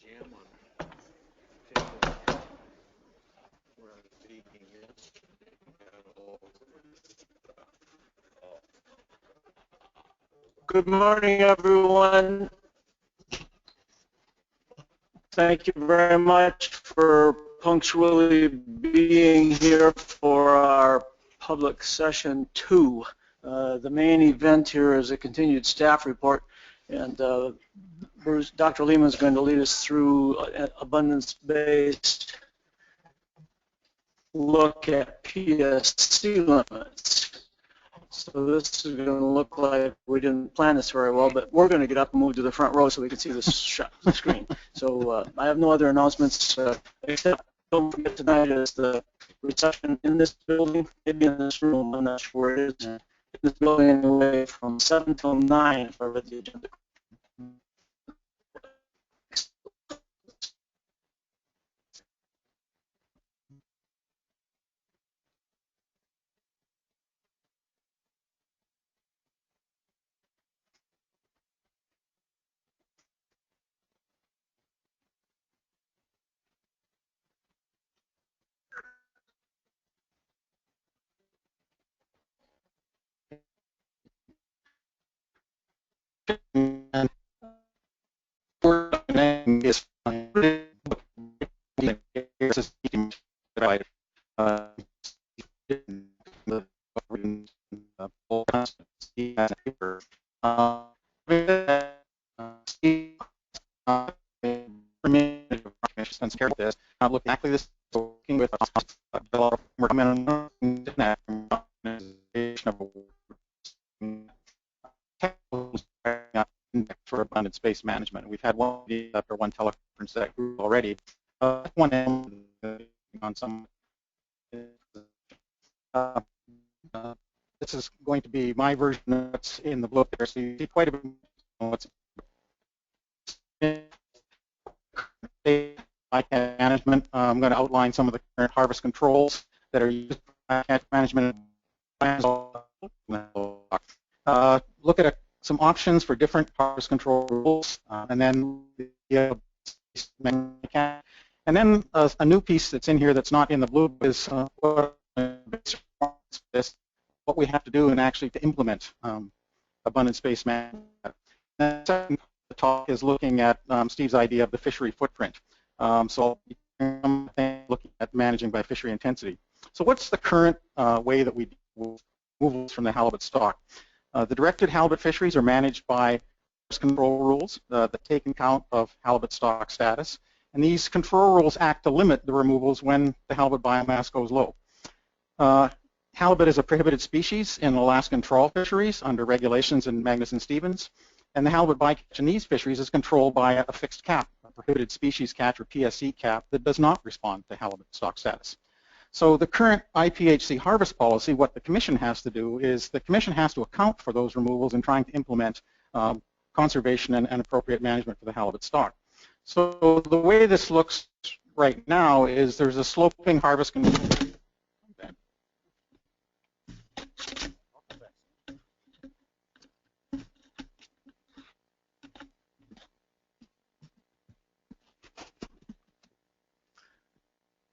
jam on Facebook where I was speaking yesterday. Good morning, everyone. Thank you very much for punctually being here for our public session 2. The main event here is a continued staff report, and Dr. Lehman is going to lead us through an abundance-based look at PSC limits. So this is going to look like we didn't plan this very well, but we're going to get up and move to the front row so we can see the screen. So I have no other announcements, except don't forget tonight is the reception in this building, maybe in this room, I'm not sure where it is, in this building anyway, from 7 till 9 if I read the agenda. Is look exactly this, working with for abundant space management. We've had one after one teleconference that group already. One on some. This is going to be my version that's in the book there, so you see quite a bit of what's bycatch management. I'm going to outline some of the current harvest controls that are used for bycatch management. Look at some options for different harvest control rules, and then a new piece that's in here that's not in the blue is what we have to do and actually to implement abundant space management. The second talk is looking at Steve's idea of the fishery footprint. So I'll be looking at managing by fishery intensity. So what's the current way that we move from the halibut stock? The directed halibut fisheries are managed by control rules that take account of halibut stock status. And these control rules act to limit the removals when the halibut biomass goes low. Halibut is a prohibited species in Alaskan trawl fisheries under regulations in Magnuson-Stevens. And the halibut bycatch in these fisheries is controlled by a fixed cap, a prohibited species catch or PSC cap that does not respond to halibut stock status. So the current IPHC harvest policy, what the Commission has to do is the Commission has to account for those removals in trying to implement conservation and appropriate management for the halibut stock. So the way this looks right now is there's a sloping harvest control.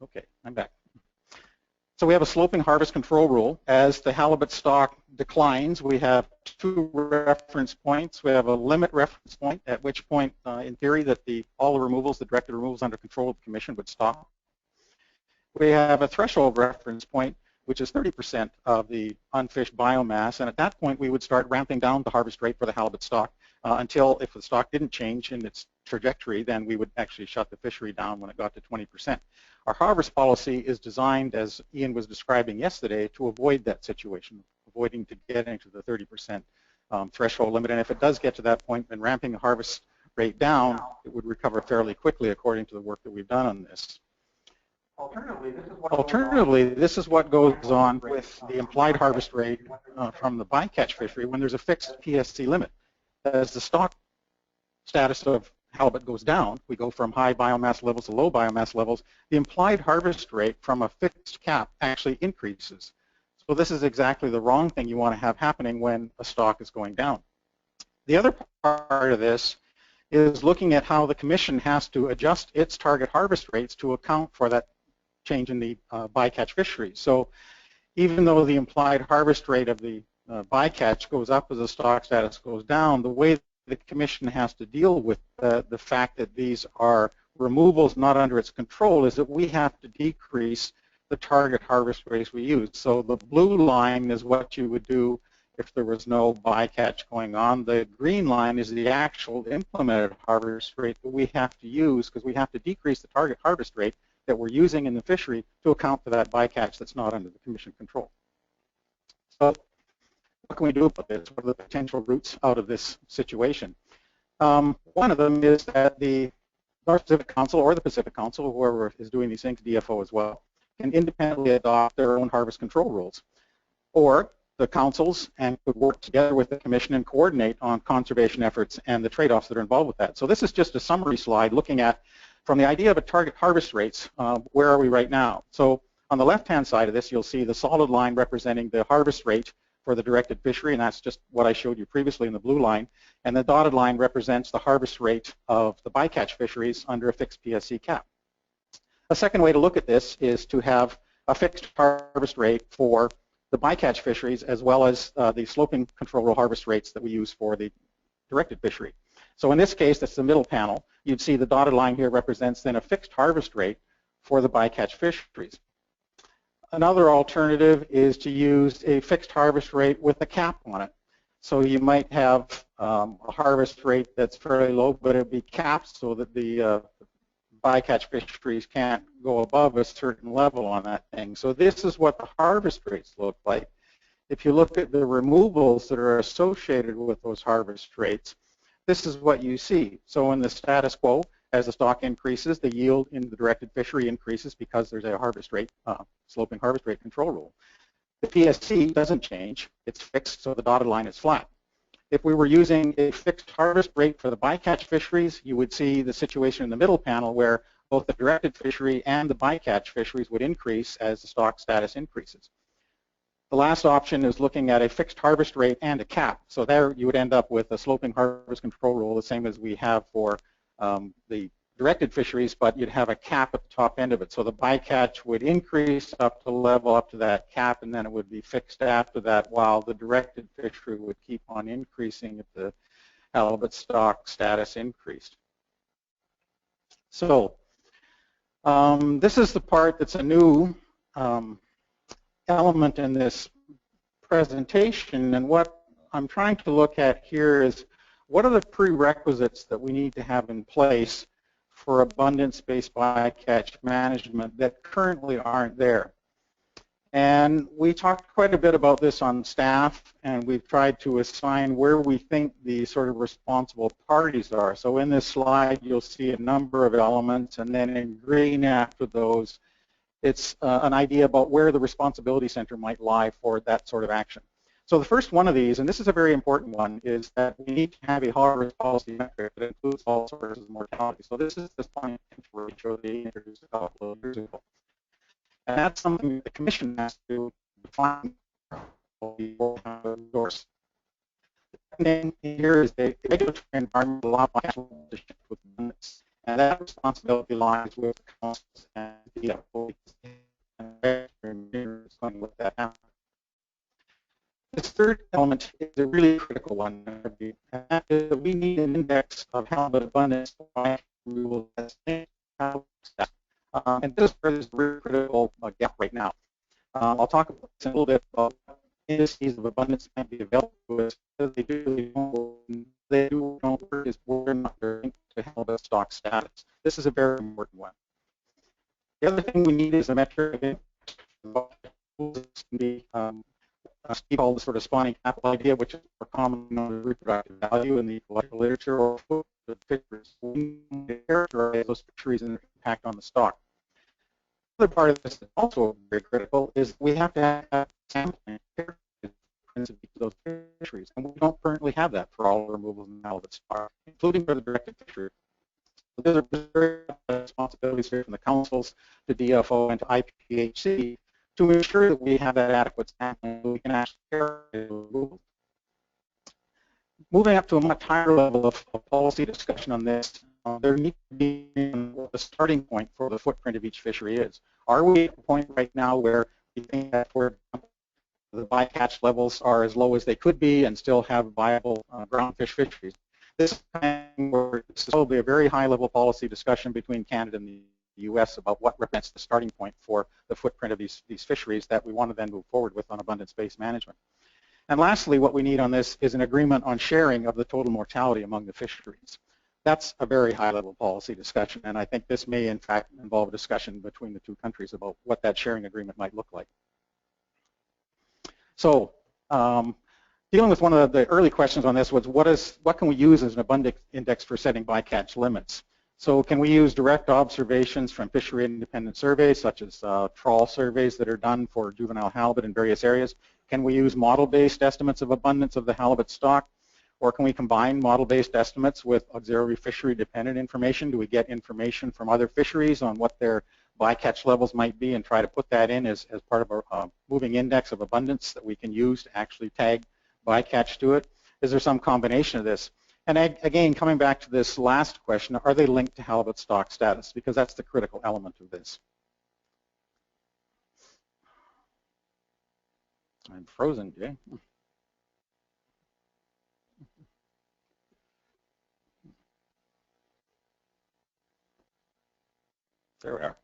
Okay, I'm back. So we have a sloping harvest control rule. As the halibut stock declines, we have two reference points. We have a limit reference point, at which point, in theory, that all the removals, the directed removals under control of the Commission would stop. We have a threshold reference point, which is 30% of the unfished biomass, and at that point we would start ramping down the harvest rate for the halibut stock until, if the stock didn't change in its trajectory, then we would actually shut the fishery down when it got to 20%. Our harvest policy is designed, as Ian was describing yesterday, to avoid that situation, avoiding to get into the 30% threshold limit. And if it does get to that point, then ramping the harvest rate down, it would recover fairly quickly according to the work that we've done on this. Alternatively, this is what goes on with the implied harvest rate from the bycatch fishery when there's a fixed PSC limit. As the stock status of halibut goes down, we go from high biomass levels to low biomass levels, the implied harvest rate from a fixed cap actually increases. So this is exactly the wrong thing you want to have happening when a stock is going down. The other part of this is looking at how the Commission has to adjust its target harvest rates to account for that change in the bycatch fisheries. So even though the implied harvest rate of the bycatch goes up as the stock status goes down, the way the Commission has to deal with the fact that these are removals not under its control is that we have to decrease the target harvest rates we use. So the blue line is what you would do if there was no bycatch going on. The green line is the actual implemented harvest rate that we have to use because we have to decrease the target harvest rate that we're using in the fishery to account for that bycatch that's not under the Commission control. So what can we do about this? What are the potential routes out of this situation? One of them is that the North Pacific Council or the Pacific Council, whoever is doing these things, DFO as well, can independently adopt their own harvest control rules. Or the councils and could work together with the Commission and coordinate on conservation efforts and the trade-offs that are involved with that. So this is just a summary slide looking at, from the idea of a target harvest rates, where are we right now? So on the left-hand side of this, you'll see the solid line representing the harvest rate for the directed fishery, and that's just what I showed you previously in the blue line. And the dotted line represents the harvest rate of the bycatch fisheries under a fixed PSC cap. A second way to look at this is to have a fixed harvest rate for the bycatch fisheries as well as the sloping control rule harvest rates that we use for the directed fishery. So in this case, that's the middle panel. You'd see the dotted line here represents then a fixed harvest rate for the bycatch fisheries. Another alternative is to use a fixed harvest rate with a cap on it. So you might have a harvest rate that's fairly low, but it'd be capped so that the bycatch fisheries can't go above a certain level on that thing. So this is what the harvest rates look like. If you look at the removals that are associated with those harvest rates, this is what you see. So in the status quo, as the stock increases, the yield in the directed fishery increases because there's a harvest rate, sloping harvest rate control rule. The PSC doesn't change. It's fixed, so the dotted line is flat. If we were using a fixed harvest rate for the bycatch fisheries, you would see the situation in the middle panel where both the directed fishery and the bycatch fisheries would increase as the stock status increases. The last option is looking at a fixed harvest rate and a cap. So there you would end up with a sloping harvest control rule, the same as we have for the directed fisheries, but you'd have a cap at the top end of it. So the bycatch would increase up to level up to that cap, and then it would be fixed after that, while the directed fishery would keep on increasing if the halibut stock status increased. So this is the part that's a new element in this presentation, and what I'm trying to look at here is what are the prerequisites that we need to have in place for abundance-based bycatch management that currently aren't there. And we talked quite a bit about this on staff, and we've tried to assign where we think the sort of responsible parties are. So in this slide, you'll see a number of elements, and then in green after those, it's an idea about where the responsibility center might lie for that sort of action. So the first one of these, and this is a very important one, is that we need to have a harvest policy metric that includes all sources of mortality. So this is the point ratio they introduced a couple of years ago. And that's something that the Commission has to define before endorse. The second thing here is the regulatory environment law with limits, and that responsibility lies with the councils and the with that happens. This third element is a really critical one, and that is that we need an index of halibut abundance and this is where there's a really critical gap right now. I'll talk about this a little bit about indices of abundance might be available to us. They don't work as we're not linked to halibut stock status. This is a very important one. The other thing we need is a metric of Steve called the sort of spawning capital idea, which is more commonly known as reproductive value in the ecological literature, or the fisheries. We characterize those fisheries and their impact on the stock. The other part of this that's also very critical is we have to have sampling of those fisheries, and we don't currently have that for all removals in halibut stock, including for the directed fisheries. So there's a very responsibilities here from the councils to DFO and to IPHC to ensure that we have that adequate sampling so we can actually carry removals. moving up to a much higher level of policy discussion on this, there needs to be what the starting point for the footprint of each fishery is. Are we at a point right now where we think that, for example, the bycatch levels are as low as they could be and still have viable groundfish fisheries? This is probably a very high-level policy discussion between Canada and the U.S. about what represents the starting point for the footprint of these fisheries that we want to then move forward with on abundance-based management. And lastly, what we need on this is an agreement on sharing of the total mortality among the fisheries. That's a very high-level policy discussion, and I think this may, in fact, involve a discussion between the two countries about what that sharing agreement might look like. So, dealing with one of the early questions on this was, what can we use as an abundance index for setting bycatch limits? So can we use direct observations from fishery independent surveys, such as trawl surveys that are done for juvenile halibut in various areas? Can we use model-based estimates of abundance of the halibut stock? Or can we combine model-based estimates with auxiliary fishery-dependent information? Do we get information from other fisheries on what their bycatch levels might be and try to put that in as part of a moving index of abundance that we can use to actually tag bycatch to it? Is there some combination of this? And again, coming back to this last question, are they linked to halibut stock status? Because that's the critical element of this. I'm frozen, Jay. There we are.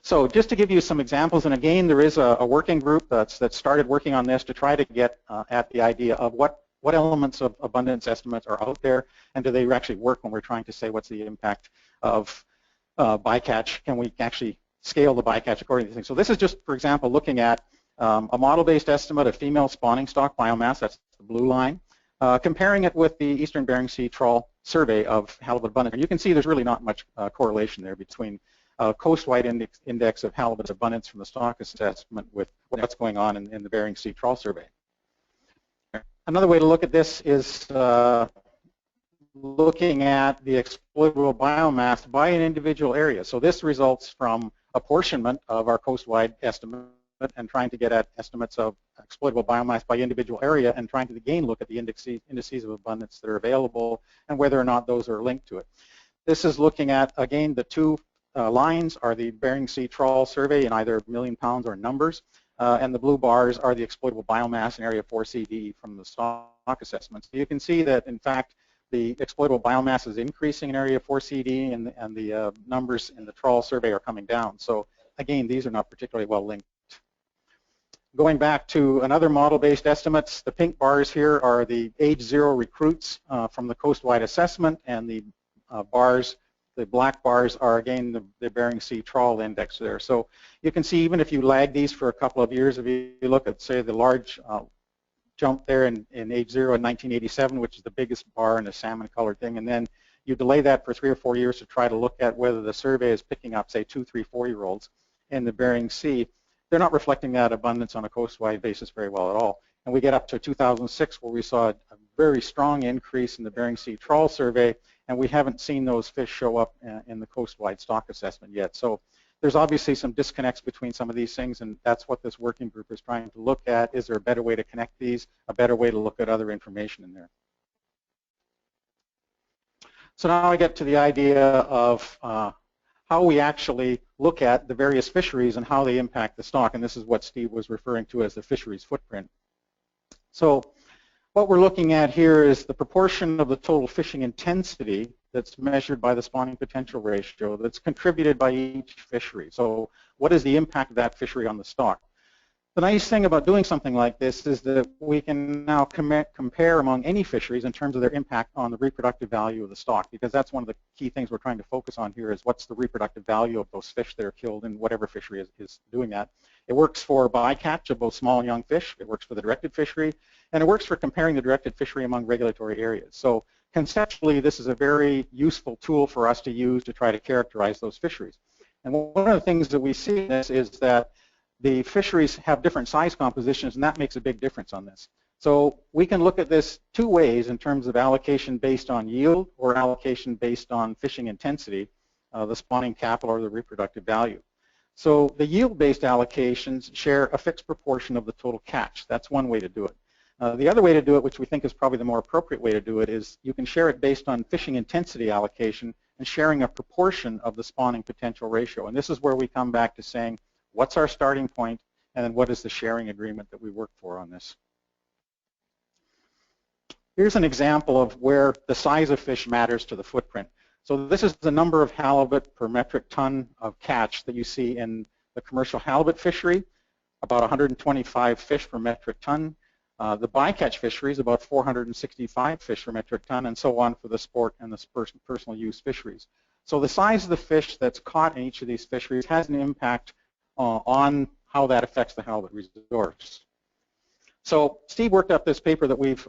So just to give you some examples, and again, there is a working group that started working on this to try to get at the idea of what elements of abundance estimates are out there, and do they actually work when we're trying to say what's the impact of bycatch? Can we actually scale the bycatch according to these things? So this is just, for example, looking at a model-based estimate of female spawning stock biomass, that's the blue line, comparing it with the Eastern Bering Sea trawl survey of halibut abundance. And you can see there's really not much correlation there between coast-wide index of halibut abundance from the stock assessment with what's going on in the Bering Sea trawl survey. Another way to look at this is looking at the exploitable biomass by an individual area. So this results from apportionment of our coast-wide estimate and trying to get at estimates of exploitable biomass by individual area and trying to again look at the indices of abundance that are available and whether or not those are linked to it. This is looking at, again, the two lines are the Bering Sea trawl survey in either million pounds or numbers, and the blue bars are the exploitable biomass in area 4CD from the stock assessments. You can see that, in fact, the exploitable biomass is increasing in area 4CD and the numbers in the trawl survey are coming down. So again, these are not particularly well linked. Going back to another model-based estimates, the pink bars here are the age 0 recruits from the coast-wide assessment, and the black bars are, again, the Bering Sea trawl index there. So you can see, even if you lag these for a couple of years, if you look at, say, the large jump there in age 0 in 1987, which is the biggest bar in a salmon-colored thing, and then you delay that for 3 or 4 years to try to look at whether the survey is picking up, say, 2, 3, 4-year-olds in the Bering Sea, they're not reflecting that abundance on a coast-wide basis very well at all. And we get up to 2006 where we saw a very strong increase in the Bering Sea trawl survey, and we haven't seen those fish show up in the coast-wide stock assessment yet. So there's obviously some disconnects between some of these things, and that's what this working group is trying to look at. Is there a better way to connect these, a better way to look at other information in there? So now I get to the idea of how we actually look at the various fisheries and how they impact the stock, and this is what Steve was referring to as the fisheries footprint. So what we're looking at here is the proportion of the total fishing intensity that's measured by the spawning potential ratio that's contributed by each fishery. So what is the impact of that fishery on the stock? The nice thing about doing something like this is that we can now compare among any fisheries in terms of their impact on the reproductive value of the stock, because that's one of the key things we're trying to focus on here is what's the reproductive value of those fish that are killed in whatever fishery is doing that. It works for bycatch of both small and young fish, it works for the directed fishery, and it works for comparing the directed fishery among regulatory areas. So conceptually, this is a very useful tool for us to use to try to characterize those fisheries. And one of the things that we see in this is that the fisheries have different size compositions, and that makes a big difference on this. So we can look at this two ways in terms of allocation based on yield or allocation based on fishing intensity, the spawning capital or the reproductive value. So the yield-based allocations share a fixed proportion of the total catch. That's one way to do it. The other way to do it, which we think is probably the more appropriate way to do it, is you can share it based on fishing intensity allocation and sharing a proportion of the spawning potential ratio. And this is where we come back to saying, what's our starting point, and then what is the sharing agreement that we work for on this. Here's an example of where the size of fish matters to the footprint. So this is the number of halibut per metric ton of catch that you see in the commercial halibut fishery, about 125 fish per metric ton. The bycatch fisheries, about 465 fish per metric ton, and so on for the sport and the personal use fisheries. So the size of the fish that's caught in each of these fisheries has an impact on how that affects the halibut resource. So Steve worked up this paper that we've,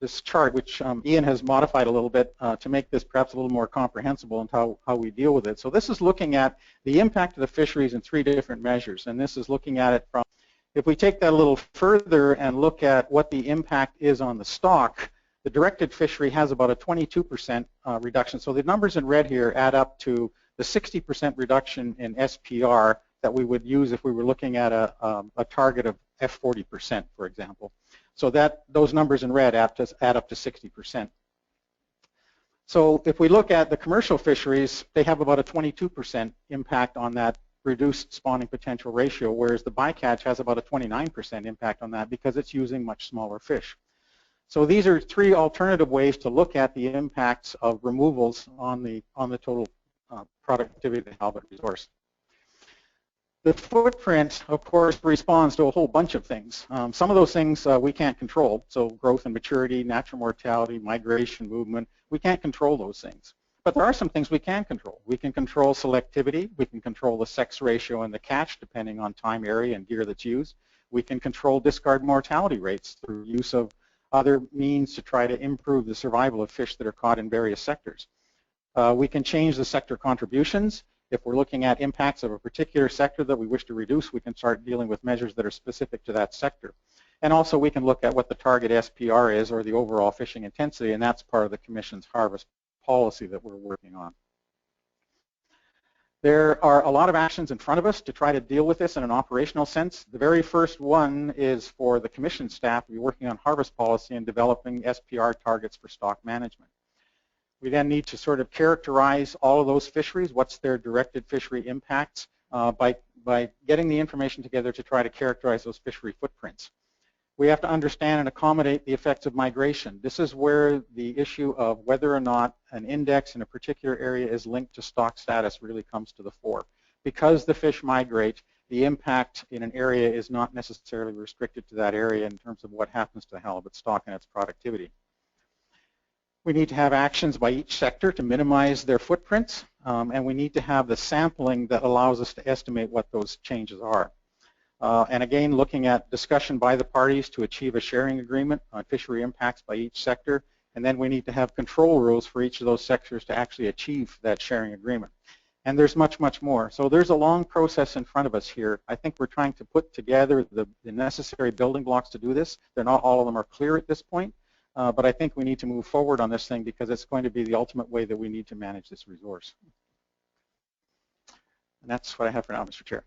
this chart, which Ian has modified a little bit to make this perhaps a little more comprehensible and how we deal with it. So this is looking at the impact of the fisheries in 3 different measures, and this is looking at it from, if we take that a little further and look at what the impact is on the stock, the directed fishery has about a 22% reduction. So the numbers in red here add up to the 60% reduction in SPR that we would use if we were looking at a target of F40%, for example. So that those numbers in red add up to 60%. So if we look at the commercial fisheries, they have about a 22% impact on that reduced spawning potential ratio, whereas the bycatch has about a 29% impact on that because it's using much smaller fish. So these are 3 alternative ways to look at the impacts of removals on the total productivity of the halibut resource. The footprint, of course, responds to a whole bunch of things. Some of those things we can't control, so growth and maturity, natural mortality, migration, movement, we can't control those things. But there are some things we can control. We can control selectivity, we can control the sex ratio and the catch depending on time, area, and gear that's used. We can control discard mortality rates through use of other means to try to improve the survival of fish that are caught in various sectors. We can change the sector contributions. If we're looking at impacts of a particular sector that we wish to reduce, we can start dealing with measures that are specific to that sector. And also we can look at what the target SPR is, or the overall fishing intensity, and that's part of the Commission's harvest policy that we're working on. There are a lot of actions in front of us to try to deal with this in an operational sense. The very first one is for the Commission staff to be working on harvest policy and developing SPR targets for stock management. We then need to sort of characterize all of those fisheries, what's their directed fishery impacts, by getting the information together to try to characterize those fishery footprints. We have to understand and accommodate the effects of migration. This is where the issue of whether or not an index in a particular area is linked to stock status really comes to the fore. Because the fish migrate, the impact in an area is not necessarily restricted to that area in terms of what happens to the halibut stock and its productivity. We need to have actions by each sector to minimize their footprints, and we need to have the sampling that allows us to estimate what those changes are. And again, looking at discussion by the parties to achieve a sharing agreement on fishery impacts by each sector, and then we need to have control rules for each of those sectors to actually achieve that sharing agreement. And there's much, much more. So there's a long process in front of us here. I think we're trying to put together the necessary building blocks to do this. They're not all of them are clear at this point, but I think we need to move forward on this thing because it's going to be the ultimate way that we need to manage this resource. And that's what I have for now, Mr. Chair.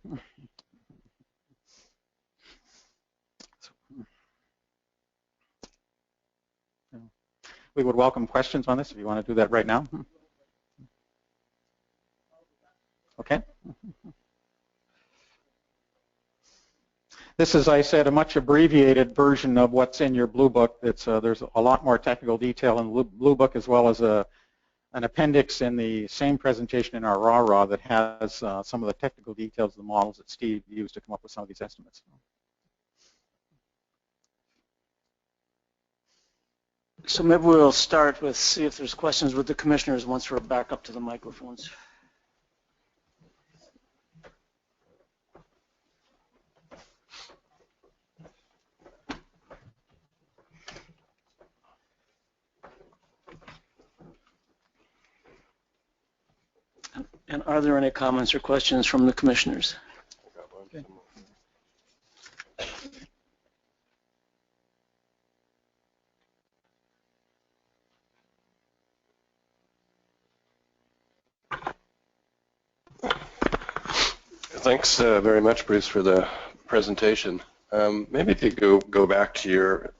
We would welcome questions on this if you want to do that right now. Okay. This is, I said, a much abbreviated version of what's in your blue book. It's, there's a lot more technical detail in the blue book, as well as an appendix in the same presentation in our RAW that has some of the technical details of the models that Steve used to come up with some of these estimates. So maybe we'll start with see if there's questions with the commissioners once we're back up to the microphones. And are there any comments or questions from the commissioners? Okay. Thanks very much, Bruce, for the presentation. Maybe if you go back to your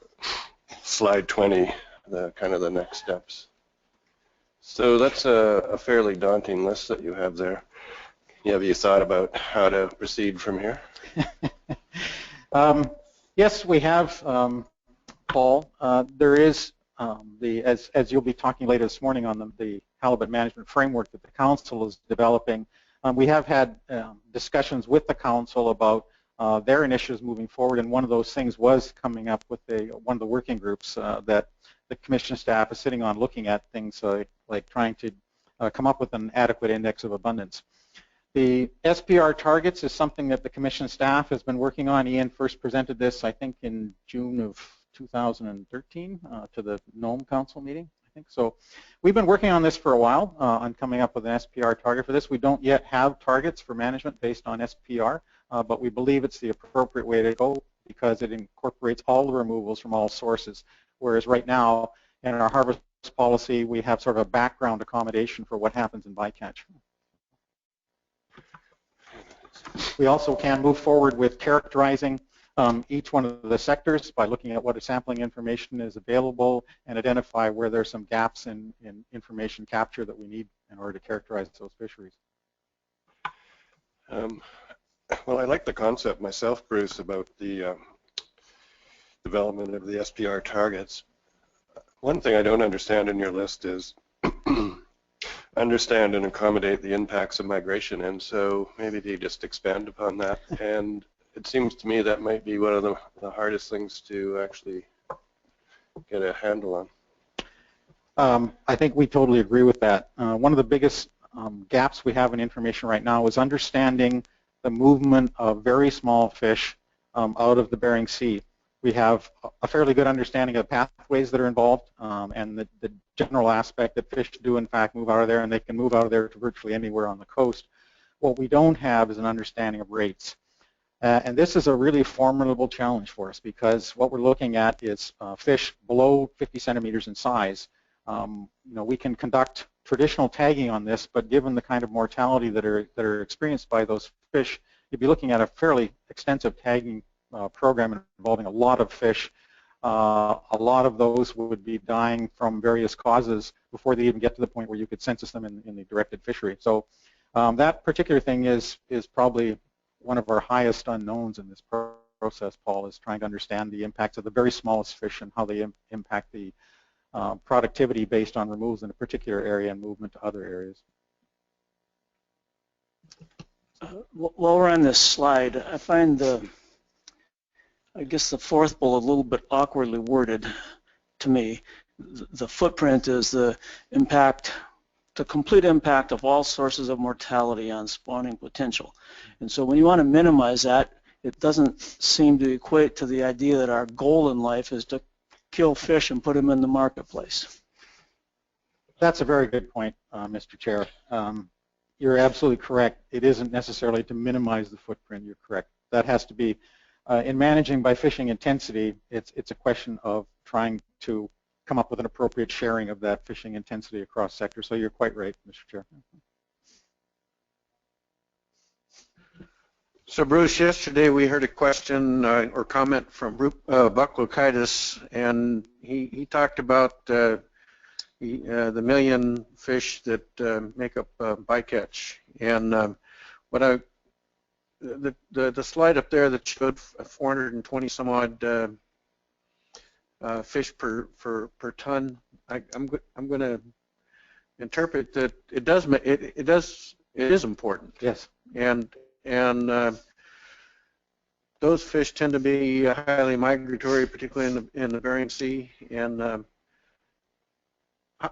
slide 20, the kind of the next steps. So that's a fairly daunting list that you have there. Have you thought about how to proceed from here? Yes, we have, Paul. There is as you'll be talking later this morning on the halibut management framework that the council is developing. We have had discussions with the council about their initiatives moving forward, and one of those things was coming up with one of the working groups that the commission staff is sitting on, looking at things like trying to come up with an adequate index of abundance. The SPR targets is something that the commission staff has been working on. Ian first presented this, I think, in June of 2013 to the NOAA Council meeting, I think. So we've been working on this for a while on coming up with an SPR target for this. We don't yet have targets for management based on SPR, but we believe it's the appropriate way to go because it incorporates all the removals from all sources, whereas right now in our harvest policy we have sort of a background accommodation for what happens in bycatch. We also can move forward with characterizing each one of the sectors by looking at what sampling information is available and identify where there's some gaps in information capture that we need in order to characterize those fisheries. Well, I like the concept myself, Bruce, about the development of the SPR targets. One thing I don't understand in your list is understand and accommodate the impacts of migration, and so maybe they just expand upon that. And it seems to me that might be one of the hardest things to actually get a handle on. I think we totally agree with that. One of the biggest gaps we have in information right now is understanding the movement of very small fish out of the Bering Sea. We have a fairly good understanding of the pathways that are involved and the general aspect that fish do in fact move out of there, and they can move out of there to virtually anywhere on the coast. What we don't have is an understanding of rates. And this is a really formidable challenge for us because what we're looking at is fish below 50 centimeters in size. We can conduct traditional tagging on this, but given the kind of mortality that are experienced by those fish, you'd be looking at a fairly extensive tagging program involving a lot of fish. A lot of those would be dying from various causes before they even get to the point where you could census them in the directed fishery. So that particular thing is probably one of our highest unknowns in this process, Paul, is trying to understand the impacts of the very smallest fish and how they impact the productivity based on removals in a particular area and movement to other areas. While we're on this slide, I find I guess the fourth bullet a little bit awkwardly worded to me. The footprint is the impact, the complete impact of all sources of mortality on spawning potential. And so when you want to minimize that, it doesn't seem to equate to the idea that our goal in life is to kill fish and put them in the marketplace. That's a very good point, Mr. Chair. You're absolutely correct. It isn't necessarily to minimize the footprint. You're correct. That has to be, in managing by fishing intensity, it's a question of trying to come up with an appropriate sharing of that fishing intensity across sectors. So you're quite right, Mr. Chair. So Bruce, yesterday we heard a question or comment from Buck Lukaitis, and he talked about the million fish that make up bycatch. And the slide up there that showed 420 some odd fish per ton, I'm going to interpret that it is important. Yes. And those fish tend to be highly migratory, particularly in the Bering Sea. And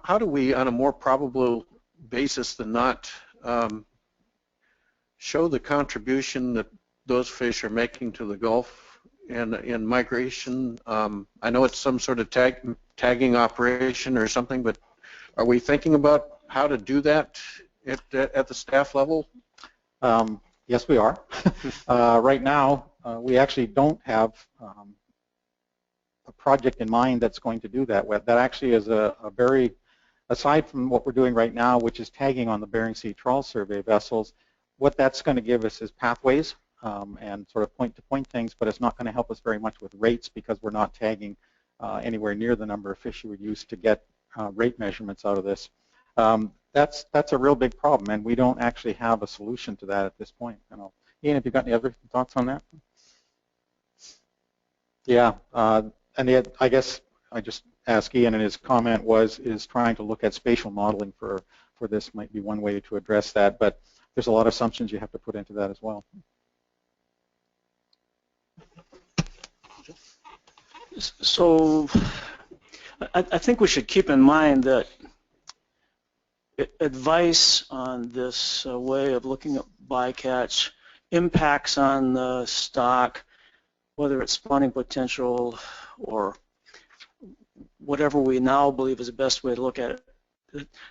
how do we, on a more probable basis than not, show the contribution that those fish are making to the Gulf in migration? I know it's some sort of tagging operation or something, but are we thinking about how to do that at the staff level? Yes, we are. Right now, we actually don't have a project in mind that's going to do that. That actually is a very, aside from what we're doing right now, which is tagging on the Bering Sea trawl survey vessels, what that's going to give us is pathways and sort of point-to-point things, but it's not going to help us very much with rates because we're not tagging anywhere near the number of fish you would use to get rate measurements out of this. That's a real big problem, and we don't actually have a solution to that at this point. Ian, have you got any other thoughts on that? Yeah, and I guess I just asked Ian, and his comment is trying to look at spatial modeling for this might be one way to address that, but there's a lot of assumptions you have to put into that as well. So I think we should keep in mind that advice on this way of looking at bycatch impacts on the stock, whether it's spawning potential or whatever we now believe is the best way to look at it.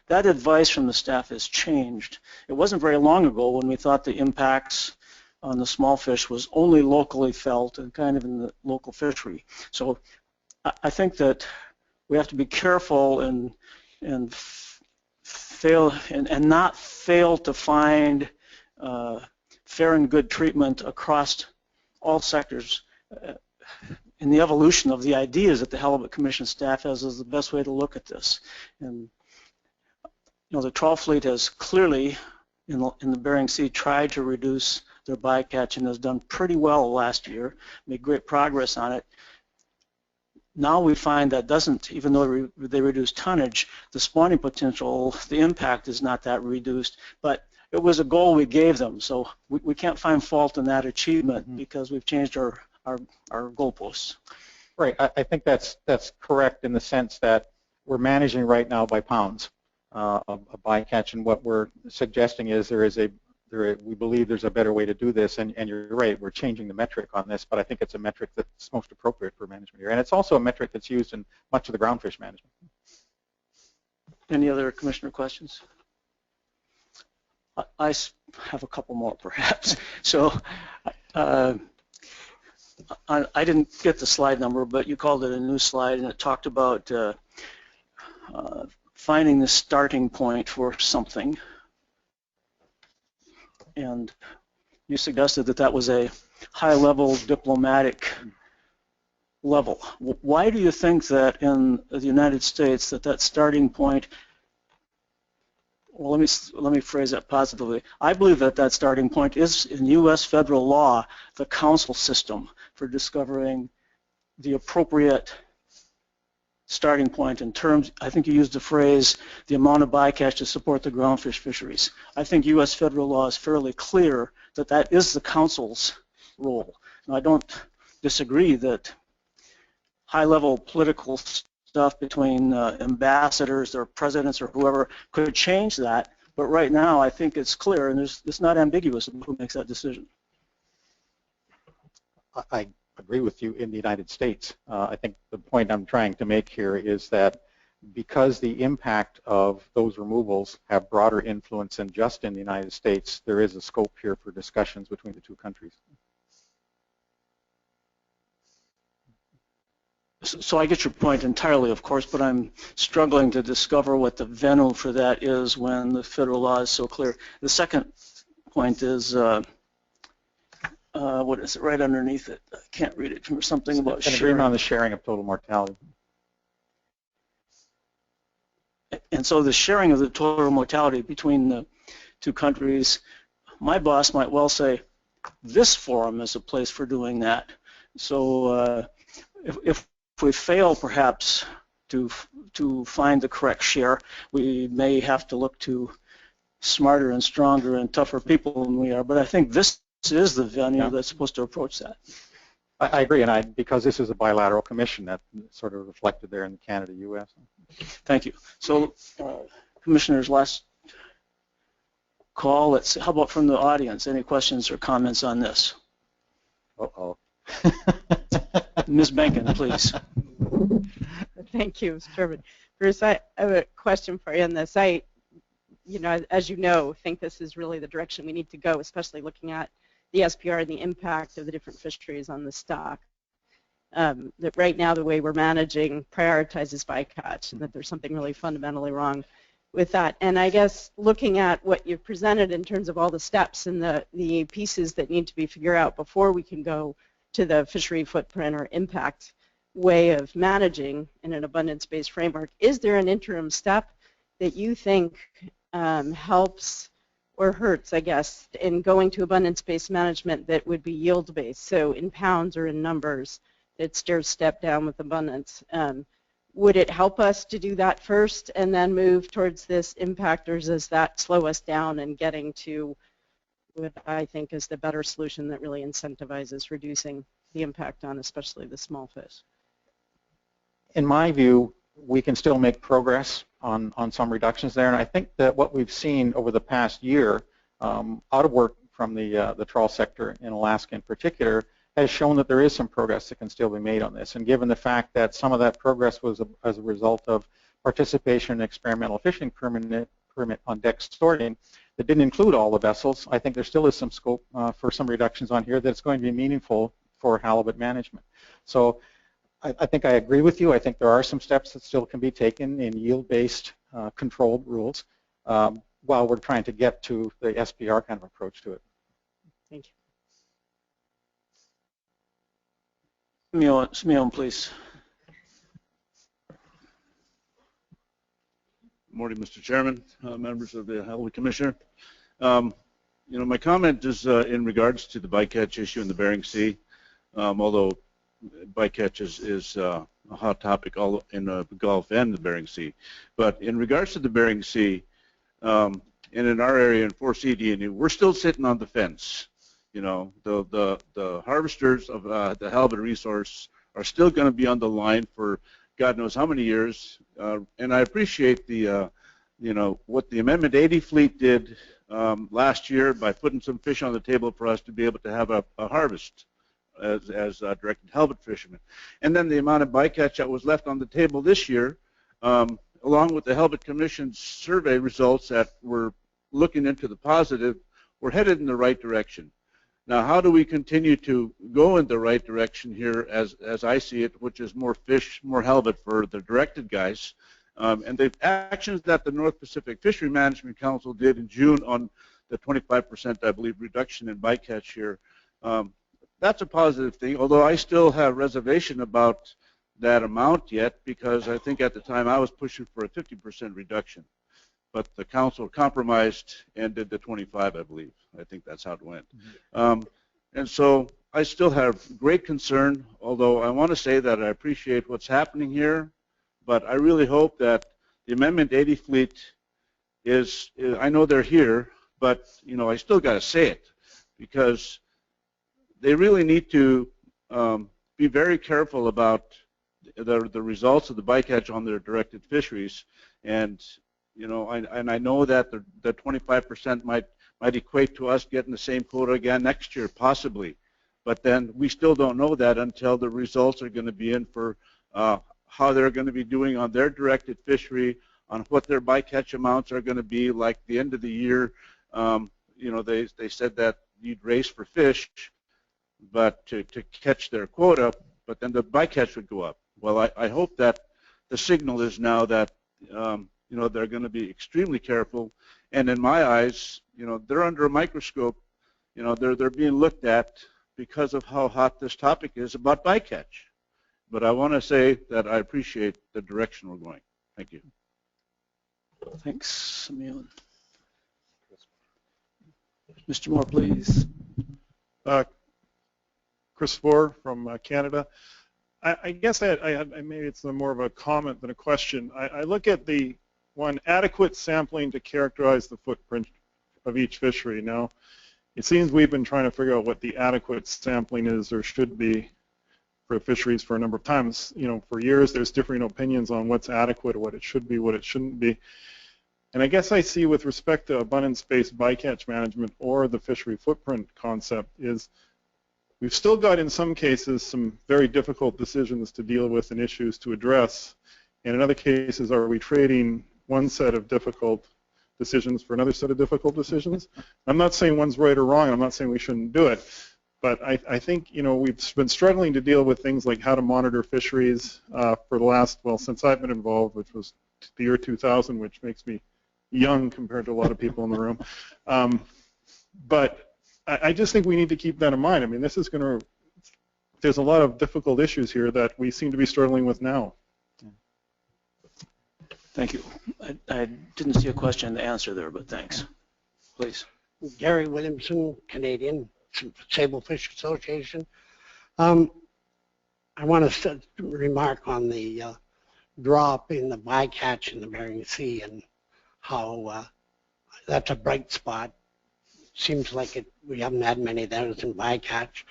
That advice from the staff has changed. It wasn't very long ago when we thought the impacts on the small fish was only locally felt and kind of in the local fishery. So I think that we have to be careful and not fail to find fair and good treatment across all sectors. In the evolution of the ideas that the Halibut Commission staff has is the best way to look at this. And the trawl fleet has clearly, in the Bering Sea, tried to reduce their bycatch and has done pretty well last year, made great progress on it. Now we find that doesn't, even though they reduce tonnage, the spawning potential, the impact is not that reduced, but it was a goal we gave them, so we can't find fault in that achievement because we've changed our goalposts. Right, I think that's correct in the sense that we're managing right now by pounds of bycatch, and what we're suggesting is we believe there's a better way to do this, and you're right, we're changing the metric on this, but I think it's a metric that's most appropriate for management here, and it's also a metric that's used in much of the groundfish management. Any other commissioner questions? I have a couple more perhaps. So I didn't get the slide number, but you called it a new slide, and it talked about finding the starting point for something. And you suggested that that was a high-level diplomatic level. Why do you think that in the United States that starting point? Well, let me phrase that positively. I believe that starting point is in U.S. federal law the council system for discovering the appropriate starting point in terms, I think you used the phrase, the amount of bycatch to support the groundfish fisheries. I think U.S. federal law is fairly clear that that is the council's role. Now, I don't disagree that high-level political stuff between ambassadors or presidents or whoever could change that, but right now I think it's clear, and it's not ambiguous who makes that decision. I agree with you in the United States. I think the point I'm trying to make here is that because the impact of those removals have broader influence than just in the United States, there is a scope here for discussions between the two countries. So I get your point entirely, of course, but I'm struggling to discover what the venue for that is when the federal law is so clear. The second point is, what is it, right underneath it? I can't read it. Something about sharing. Agreement on the sharing of total mortality. And so the sharing of the total mortality between the two countries, my boss might well say, this forum is a place for doing that. So if we fail perhaps to find the correct share, we may have to look to smarter and stronger and tougher people than we are. But I think this is the venue that's supposed to approach that. I agree, and because this is a bilateral commission, that sort of reflected there in the Canada-U.S. Thank you. So, Commissioners, last call. How about from the audience? Any questions or comments on this? Uh-oh. Ms. Benkin, please. Thank you, Mr. Chairman. Bruce, I have a question for you on this. As you know, think this is really the direction we need to go, especially looking at the SPR and the impact of the different fisheries on the stock. That right now the way we're managing prioritizes bycatch, and that there's something really fundamentally wrong with that. And I guess looking at what you've presented in terms of all the steps and the pieces that need to be figured out before we can go to the fishery footprint or impact way of managing in an abundance-based framework, is there an interim step that you think helps or hurts, I guess, in going to abundance-based management that would be yield-based, so in pounds or in numbers that stair step down with abundance? Would it help us to do that first and then move towards this impact, or does that slow us down in getting to what I think is the better solution that really incentivizes reducing the impact on especially the small fish? In my view, we can still make progress on some reductions there, and I think that what we've seen over the past year out of work from the trawl sector in Alaska in particular has shown that there is some progress that can still be made on this. And given the fact that some of that progress was as a result of participation in experimental fishing permit on deck sorting that didn't include all the vessels, I think there still is some scope for some reductions on here that's going to be meaningful for halibut management. So I think I agree with you. I think there are some steps that still can be taken in yield-based controlled rules while we're trying to get to the SPR kind of approach to it. Thank you. Simeon, please. Good morning, Mr. Chairman, members of the Halibut Commission. My comment is in regards to the bycatch issue in the Bering Sea, although bycatch is a hot topic all in the Gulf and the Bering Sea. But in regards to the Bering Sea, and in our area in 4C, we're still sitting on the fence. The harvesters of the halibut resource are still going to be on the line for God knows how many years. And I appreciate the, what the Amendment 80 fleet did last year by putting some fish on the table for us to be able to have a harvest as directed halibut fishermen. And then the amount of bycatch that was left on the table this year, along with the Halibut Commission's survey results that were looking into the positive, we're headed in the right direction. Now, how do we continue to go in the right direction here as I see it, which is more fish, more halibut for the directed guys? And the actions that the North Pacific Fishery Management Council did in June on the 25%, I believe, reduction in bycatch here, that's a positive thing, although I still have reservation about that amount yet, because I think at the time I was pushing for a 50% reduction. But the council compromised and did the 25, I believe. I think that's how it went. And so I still have great concern, although I want to say that I appreciate what's happening here, but I really hope that the Amendment 80 fleet is I know they're here, but I still got to say it, because they really need to be very careful about the results of the bycatch on their directed fisheries. And I know that the 25% might equate to us getting the same quota again next year, possibly. But then we still don't know that until the results are going to be in for how they're going to be doing on their directed fishery, on what their bycatch amounts are going to be. Like the end of the year, they said that you'd race for fish, but to catch their quota, but then the bycatch would go up. Well, I hope that the signal is now that they're going to be extremely careful, and in my eyes, they're under a microscope. They're being looked at because of how hot this topic is about bycatch. But I want to say that I appreciate the direction we're going. Thank you. Thanks, Simeon. Mr. Moore, please. Chris Spohr from Canada. I guess maybe it's more of a comment than a question. I look at the one adequate sampling to characterize the footprint of each fishery. Now, it seems we've been trying to figure out what the adequate sampling is or should be for fisheries for a number of times. For years there's differing opinions on what's adequate or what it should be, what it shouldn't be. And I guess I see with respect to abundance-based bycatch management or the fishery footprint concept is we've still got in some cases some very difficult decisions to deal with and issues to address. And in other cases, are we trading one set of difficult decisions for another set of difficult decisions? I'm not saying one's right or wrong. I'm not saying we shouldn't do it. But I think, we've been struggling to deal with things like how to monitor fisheries for the last, well, since I've been involved, which was the year 2000, which makes me young compared to a lot of people in the room. But I just think we need to keep that in mind. I mean, this is going to, there's a lot of difficult issues here that we seem to be struggling with now. Thank you. I didn't see a question in the answer there, but thanks. Please. Gary Williamson, Canadian Sablefish Association. I want to remark on the drop in the bycatch in the Bering Sea and how that's a bright spot. Seems like we haven't had many of those in bycatch,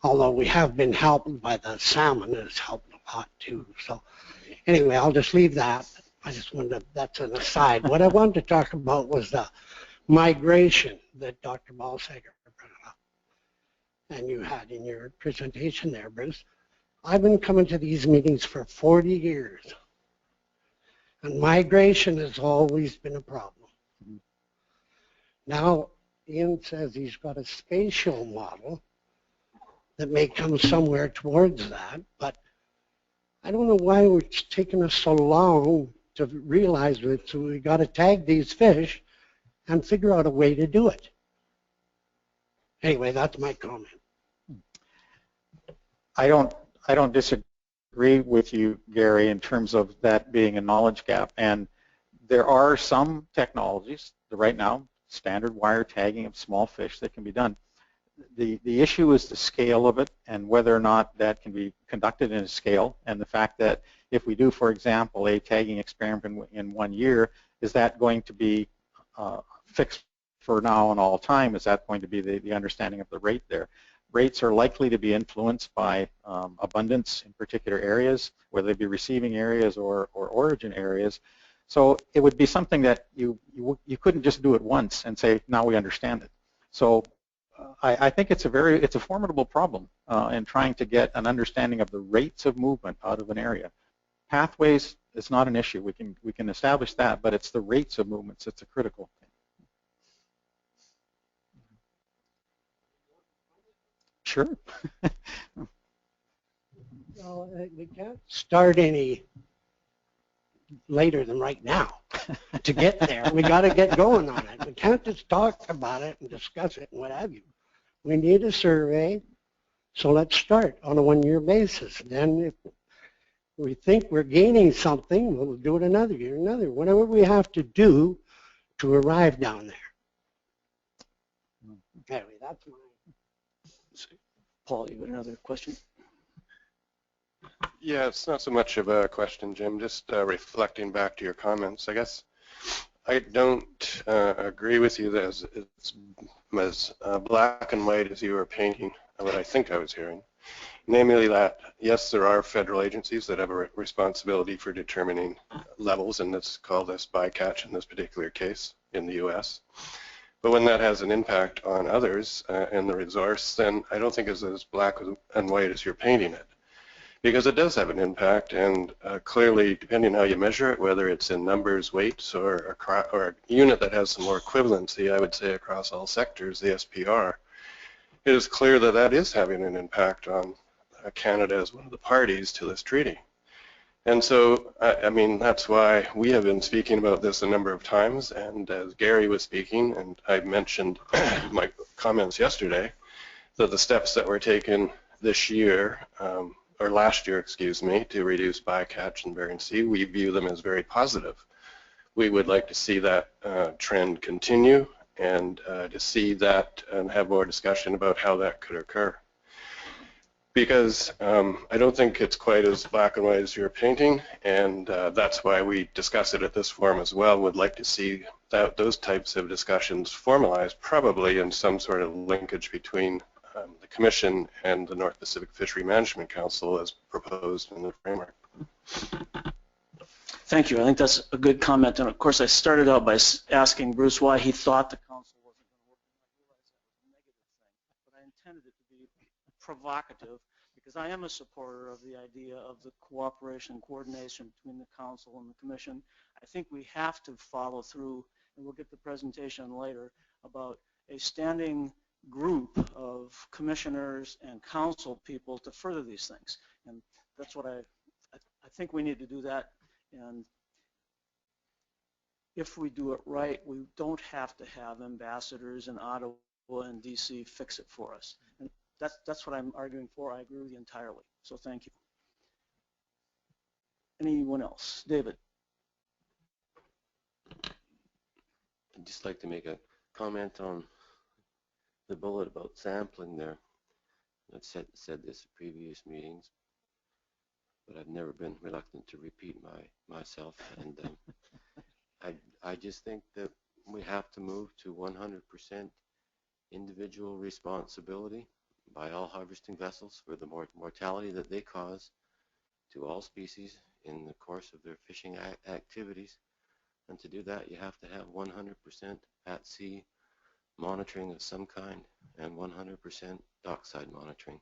although we have been helped by the salmon. It's helped a lot too. So anyway, I'll just leave that. I just wanted to, that's an aside. What I wanted to talk about was the migration that Dr. Balsager brought up, and you had in your presentation there, Bruce. I've been coming to these meetings for 40 years, and migration has always been a problem. Now, Ian says he's got a spatial model that may come somewhere towards that, but I don't know why it's taken us so long to realize it, so we got to tag these fish and figure out a way to do it. Anyway, that's my comment. I don't disagree with you, Gary, in terms of that being a knowledge gap. And there are some technologies right now, standard wire tagging of small fish, that can be done. The issue is the scale of it and whether or not that can be conducted in a scale, and the fact that if we do, for example, a tagging experiment in 1 year, is that going to be fixed for now and all time? Is that going to be the understanding of the rate there? Rates are likely to be influenced by abundance in particular areas, whether they be receiving areas or origin areas. So it would be something that you couldn't just do it once and say, now we understand it. So I think it's a formidable problem in trying to get an understanding of the rates of movement out of an area. Pathways is not an issue. We can establish that, but it's the rates of movements that's a critical thing. Sure. Well, we can't start any later than right now to get there. We got to get going on it. We can't just talk about it and discuss it and what have you. We need a survey, so let's start on a 1-year basis. Then if we think we're gaining something, we'll do it another year, whatever we have to do to arrive down there. Anyway, that's my... Paul, you got another question? Yeah, it's not so much of a question, Jim, just reflecting back to your comments. I guess I don't agree with you that it's as black and white as you were painting what I think I was hearing. Namely that, yes, there are federal agencies that have a responsibility for determining levels, and let's call this bycatch in this particular case in the U.S. But when that has an impact on others and the resource, then I don't think it's as black and white as you're painting it. Because it does have an impact, and clearly, depending on how you measure it, whether it's in numbers, weights, or a unit that has some more equivalency, I would say across all sectors, the SPR, it is clear that that is having an impact on Canada as one of the parties to this treaty. And so, I mean, that's why we have been speaking about this a number of times, and as Gary was speaking, and I mentioned in my comments yesterday, that the steps that were taken this year, or last year, excuse me, to reduce bycatch in Bering Sea, we view them as very positive. We would like to see that trend continue and to see that and have more discussion about how that could occur. Because I don't think it's quite as black and white as you're painting, and that's why we discuss it at this forum as well. Would like to see that those types of discussions formalized, probably in some sort of linkage between the Commission and the North Pacific Fishery Management Council as proposed in the framework. Thank you. I think that's a good comment. And of course, I started out by asking Bruce why he thought the council wasn't going to work. And I realized that was a negative thing, but I intended it to be provocative because I am a supporter of the idea of the cooperation and coordination between the council and the commission. I think we have to follow through, and we'll get the presentation later, about a standing group of commissioners and council people to further these things. And that's what I think we need to do that. And if we do it right, we don't have to have ambassadors in Ottawa and DC fix it for us. And that's what I'm arguing for. I agree with you entirely. So thank you. Anyone else? David. I'd just like to make a comment on the bullet about sampling there. I've said this at previous meetings, but I've never been reluctant to repeat myself. And I just think that we have to move to 100% individual responsibility by all harvesting vessels for the mortality that they cause to all species in the course of their fishing activities. And to do that, you have to have 100% at sea monitoring of some kind and 100% dockside monitoring.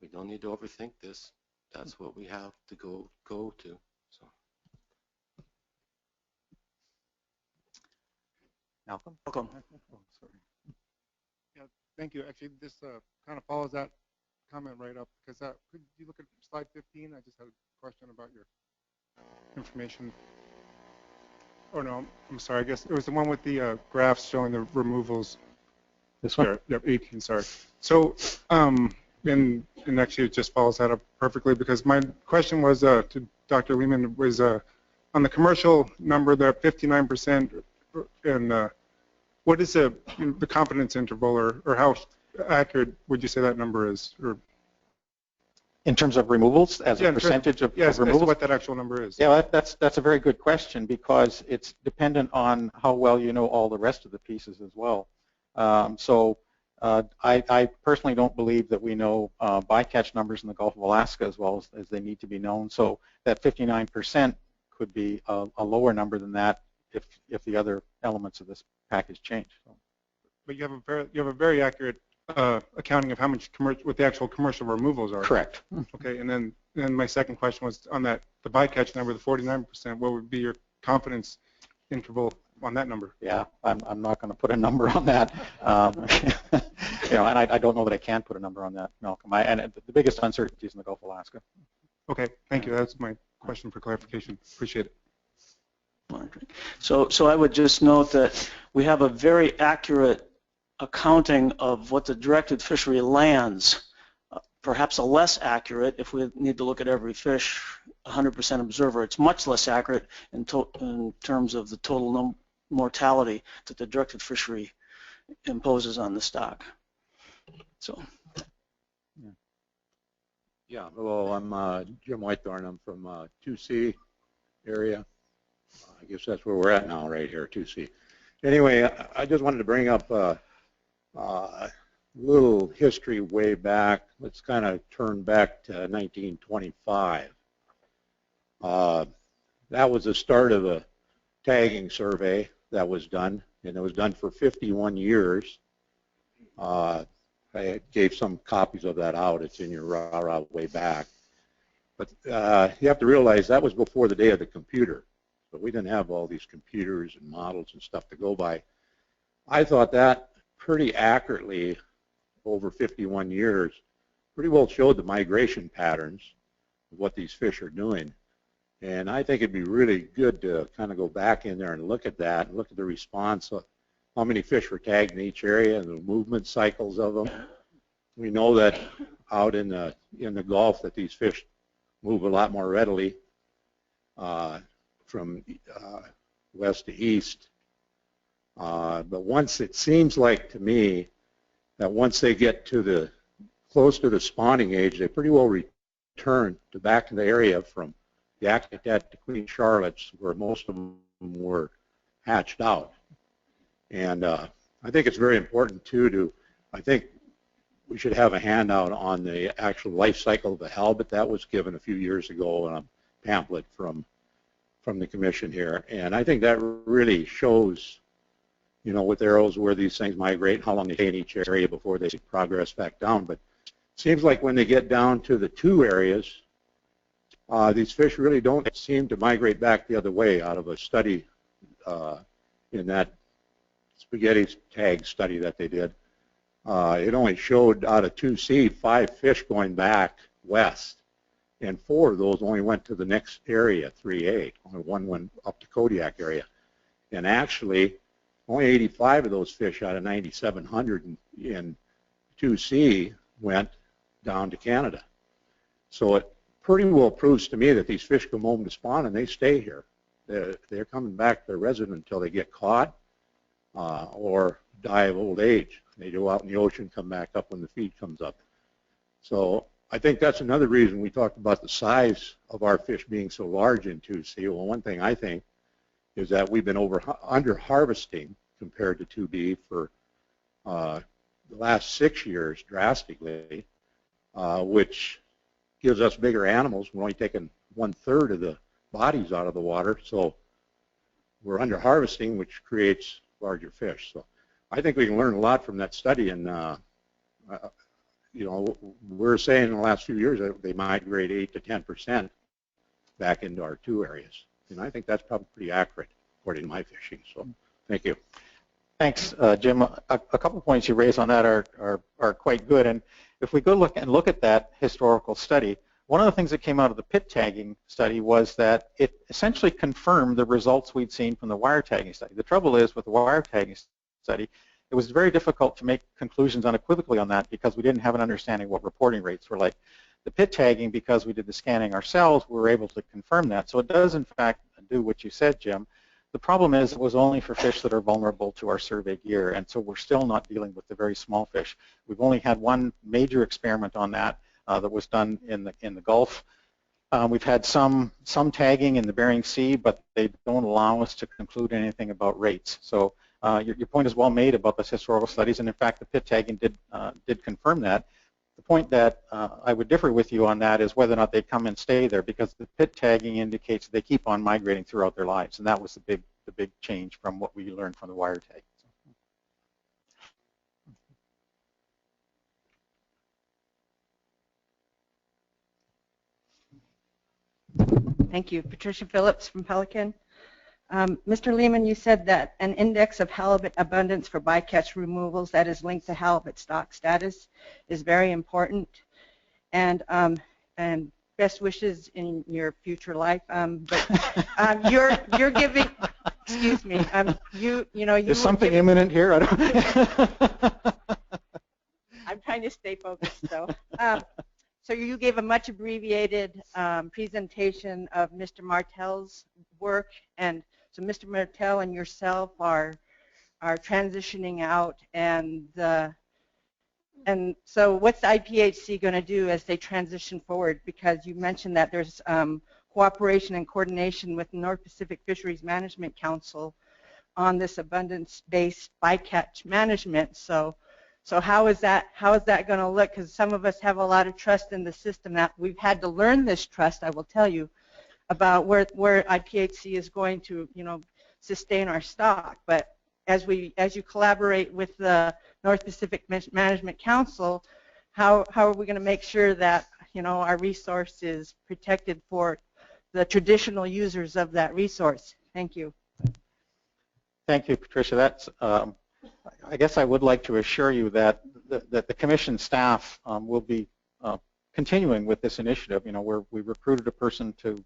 We don't need to overthink this. That's what we have to go to. So. Malcolm? Welcome. Oh, sorry. Yeah, thank you. Actually, this kind of follows that comment right up, because could you look at slide 15? I just had a question about your information. Oh no, I'm sorry. I guess it was the one with the graphs showing the removals. This one? Yep, 18. Sorry. So, and actually it just follows that up perfectly, because my question was to Dr. Lehman was on the commercial number, the 59%, and what is the confidence interval, or how accurate would you say that number is? Or In terms of removals, as a percentage of yes, removals? Yes, what that actual number is. Yeah, that's a very good question, because it's dependent on how well you know all the rest of the pieces as well. I personally don't believe that we know bycatch numbers in the Gulf of Alaska as well as they need to be known. So that 59% could be a lower number than that if the other elements of this package change. So. But you have a very accurate accounting of how much what the actual commercial removals are. Correct. Okay, and then my second question was on that the bycatch number, the 49%. What would be your confidence interval on that number? Yeah, I'm not going to put a number on that. And I don't know that I can put a number on that, Malcolm. And the biggest uncertainty is in the Gulf of Alaska. Okay, thank you. That's my question for clarification. Appreciate it. So I would just note that we have a very accurate accounting of what the directed fishery lands, perhaps a less accurate if we need to look at every fish 100% observer. It's much less accurate in terms of the total mortality that the directed fishery imposes on the stock. So. Yeah, hello, I'm Jim Whitethorn. I'm from 2C area. I guess that's where we're at now, right here, 2C. Anyway, I just wanted to bring up a little history way back. Let's kind of turn back to 1925. That was the start of a tagging survey that was done, and it was done for 51 years. I gave some copies of that out. It's in your RARA way back. But you have to realize that was before the day of the computer. So we didn't have all these computers and models and stuff to go by. I thought that pretty accurately over 51 years pretty well showed the migration patterns of what these fish are doing. And I think it'd be really good to kind of go back in there and look at that and look at the response of how many fish were tagged in each area and the movement cycles of them. We know that out in the Gulf that these fish move a lot more readily from west to east. But once it seems like to me that once they get to close to the spawning age, they pretty well return back to the area from the Yakutat to Queen Charlotte's, where most of them were hatched out. And I think it's very important too I think we should have a handout on the actual life cycle of the halibut. That was given a few years ago in a pamphlet from the commission here. And I think that really shows, you know, with arrows where these things migrate, how long they stay in each area before they progress back down. But it seems like when they get down to the two areas, these fish really don't seem to migrate back the other way. Out of a study in that spaghetti tag study that they did, it only showed out of 2C 5 fish going back west. and 4 of those only went to the next area, 3A. Only 1 went up to Kodiak area. And actually, only 85 of those fish out of 9,700 in 2C went down to Canada. So it pretty well proves to me that these fish come home to spawn and they stay here. They're coming back to their resident until they get caught or die of old age. They go out in the ocean, come back up when the feed comes up. So I think that's another reason we talked about the size of our fish being so large in 2C. Well, one thing I think is that we've been under harvesting compared to 2B for the last 6 years drastically, which gives us bigger animals. We're only taking 1/3 of the bodies out of the water, so we're under harvesting, which creates larger fish. So I think we can learn a lot from that study, and you know, we're saying in the last few years that they migrate 8 to 10% back into our 2 areas, and I think that's probably pretty accurate according to my fishing. So thank you. Thanks, Jim. A couple of points you raised on that are quite good, and if we go look at that historical study, one of the things that came out of the pit tagging study was that it essentially confirmed the results we'd seen from the wire tagging study. The trouble is with the wire tagging study, it was very difficult to make conclusions unequivocally on that because we didn't have an understanding of what reporting rates were like. The pit tagging, because we did the scanning ourselves, we were able to confirm that. So it does, in fact, do what you said, Jim. The problem is it was only for fish that are vulnerable to our survey gear, and so we're still not dealing with the very small fish. We've only had one major experiment on that that was done in the Gulf. We've had some tagging in the Bering Sea, but they don't allow us to conclude anything about rates. So your point is well made about those historical studies, and in fact the pit tagging did confirm that. The point that I would differ with you on that is whether or not they come and stay there, because the pit tagging indicates they keep on migrating throughout their lives, and that was the big change from what we learned from the wire tag. Thank you. Patricia Phillips from Pelican. Mr. Lehman, you said that an index of halibut abundance for bycatch removals that is linked to halibut stock status is very important, and best wishes in your future life. But you're giving. Excuse me. You know you. Is something imminent here? I don't. I'm trying to stay focused, though. So you gave a much abbreviated presentation of Mr. Martel's work, and so Mr. Martel and yourself are transitioning out, and so what's the IPHC going to do as they transition forward? Because you mentioned that there's cooperation and coordination with North Pacific Fisheries Management Council on this abundance-based bycatch management. So how is that going to look? Because some of us have a lot of trust in the system. That we've had to learn this trust, I will tell you, about where IPHC is going to, sustain our stock. But as you collaborate with the North Pacific Management Council, how are we going to make sure that our resource is protected for the traditional users of that resource? Thank you. Thank you, Patricia. That's I guess I would like to assure you that the Commission staff will be continuing with this initiative. We recruited a person to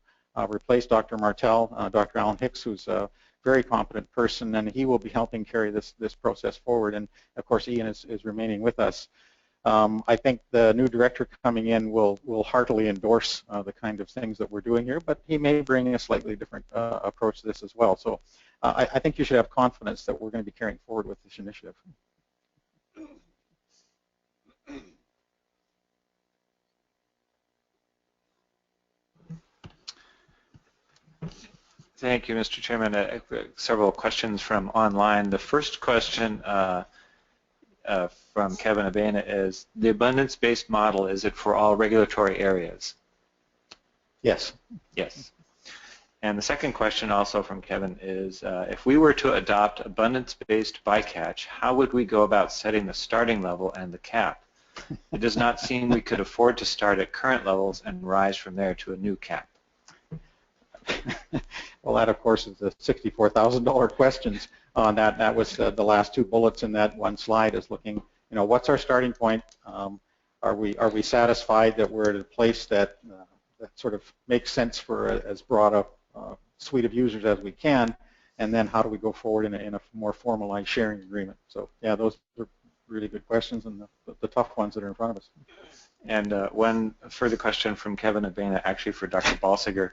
replace Dr. Martel, Dr. Alan Hicks, who's a very competent person, and he will be helping carry this process forward. And of course, Ian is remaining with us. I think the new director coming in will heartily endorse the kind of things that we're doing here, but he may bring a slightly different approach to this as well. So I think you should have confidence that we're going to be carrying forward with this initiative. Thank you, Mr. Chairman. Several questions from online. The first question from Kevin Abena is, the abundance-based model, is it for all regulatory areas? Yes. Yes. And the second question also from Kevin is, if we were to adopt abundance-based bycatch, how would we go about setting the starting level and the cap? It does not seem we could afford to start at current levels and rise from there to a new cap. Well, that, of course, is the $64,000 questions on that. That was the last 2 bullets in that one slide, is looking, what's our starting point? Are we satisfied that we're at a place that that sort of makes sense for as broad a suite of users as we can, and then how do we go forward in a more formalized sharing agreement. So yeah, those are really good questions and the tough ones that are in front of us. And one further question from Kevin Abena, actually for Dr. Balsiger.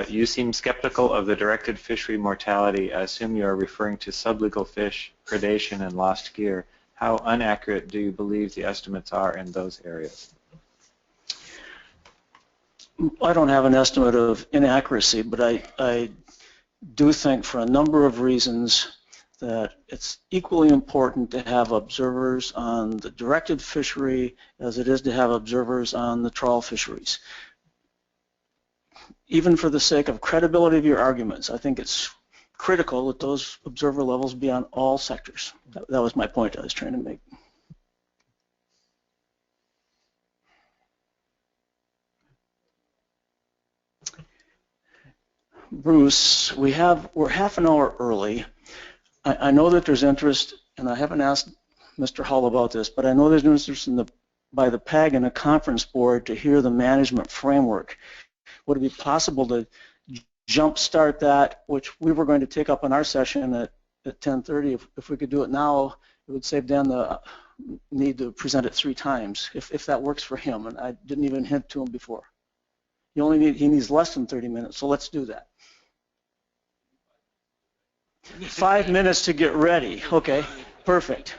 You seem skeptical of the directed fishery mortality. I assume you are referring to sublegal fish, predation, and lost gear. How inaccurate do you believe the estimates are in those areas? I don't have an estimate of inaccuracy, but I do think for a number of reasons that it's equally important to have observers on the directed fishery as it is to have observers on the trawl fisheries. Even for the sake of credibility of your arguments, I think it's critical that those observer levels be on all sectors. That was my point I was trying to make. Bruce, we're half an hour early. I know that there's interest, and I haven't asked Mr. Hull about this, but I know there's interest by the PAG and the conference board to hear the management framework. Would it be possible to jumpstart that, which we were going to take up in our session at 10:30? If we could do it now, it would save Dan the need to present it 3 times, if that works for him. And I didn't even hint to him before. He needs less than 30 minutes, so let's do that. 5 minutes to get ready. Okay, perfect.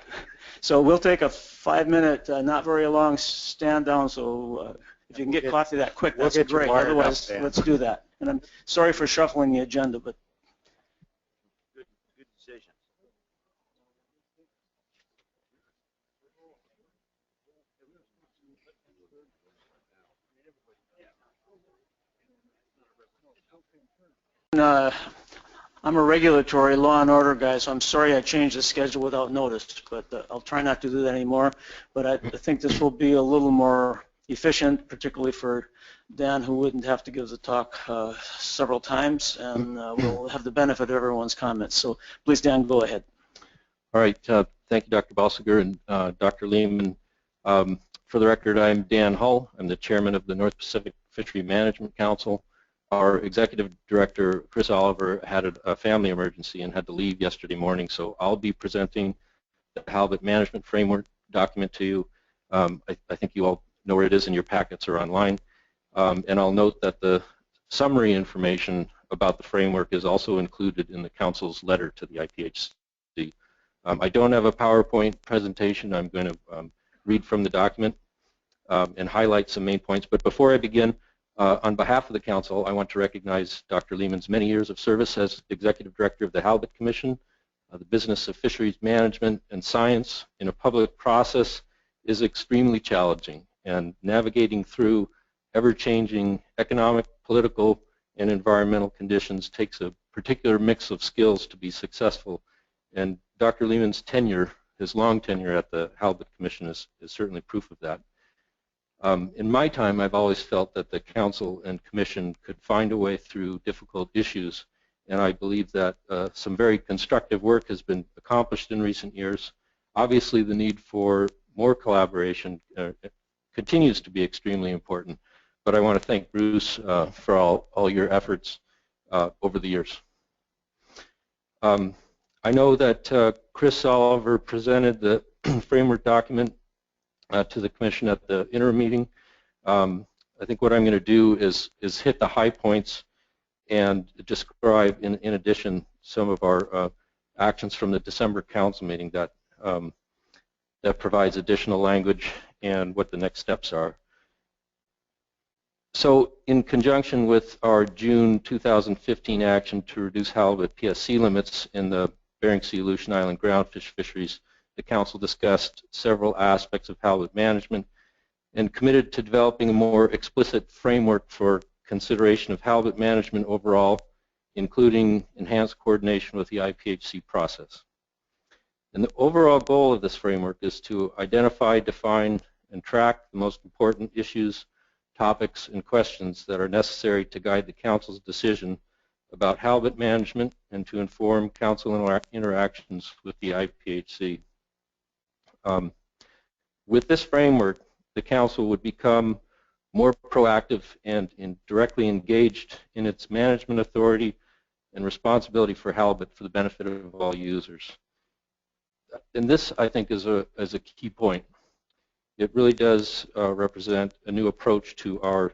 So we'll take a 5-minute, not very long stand down. So if you can get coffee that quick, that's great. Otherwise, let's do that. And I'm sorry for shuffling the agenda, but good decision. I'm a regulatory law and order guy, so I'm sorry I changed the schedule without notice, but I'll try not to do that anymore. But I think this will be a little more efficient, particularly for Dan, who wouldn't have to give the talk several times, and we'll have the benefit of everyone's comments. So please, Dan, go ahead. All right. Thank you, Dr. Balsiger and Dr. Lehman. For the record, I'm Dan Hull. I'm the chairman of the North Pacific Fishery Management Council. Our executive director, Chris Oliver, had a family emergency and had to leave yesterday morning, so I'll be presenting the Halibut Management Framework document to you. I think you all know where it is in your packets or online. And I'll note that the summary information about the framework is also included in the Council's letter to the IPHC. I don't have a PowerPoint presentation. I'm going to read from the document and highlight some main points. But before I begin, on behalf of the Council, I want to recognize Dr. Lehman's many years of service as Executive Director of the Halibut Commission. The business of fisheries management and science in a public process is extremely challenging, and navigating through ever-changing economic, political, and environmental conditions takes a particular mix of skills to be successful. And Dr. Lehman's tenure, his long tenure at the Halibut Commission is certainly proof of that. In my time, I've always felt that the Council and Commission could find a way through difficult issues, and I believe that some very constructive work has been accomplished in recent years. Obviously, the need for more collaboration continues to be extremely important, but I want to thank Bruce for all your efforts over the years. I know that Chris Oliver presented the framework document to the Commission at the interim meeting. I think what I'm going to do is hit the high points and describe, in addition, some of our actions from the December Council meeting that provides additional language and what the next steps are. So in conjunction with our June 2015 action to reduce halibut PSC limits in the Bering Sea, Aleutian Island groundfish fisheries, the Council discussed several aspects of halibut management and committed to developing a more explicit framework for consideration of halibut management overall, including enhanced coordination with the IPHC process. And the overall goal of this framework is to identify, define, and track the most important issues, topics, and questions that are necessary to guide the Council's decision about halibut management and to inform Council interactions with the IPHC. With this framework, the Council would become more proactive and directly engaged in its management authority and responsibility for halibut for the benefit of all users. And this, I think, is a key point. It really does represent a new approach to our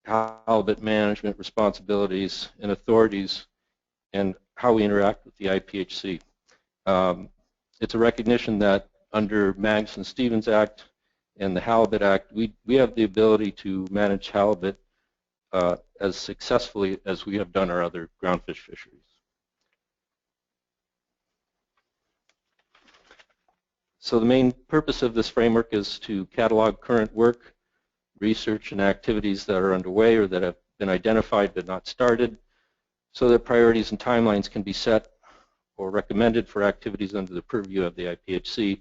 halibut management responsibilities and authorities and how we interact with the IPHC. It's a recognition that under Magnuson-Stevens Act and the Halibut Act, we have the ability to manage halibut as successfully as we have done our other groundfish fisheries. So the main purpose of this framework is to catalog current work, research, and activities that are underway or that have been identified but not started, so that priorities and timelines can be set or recommended for activities under the purview of the IPHC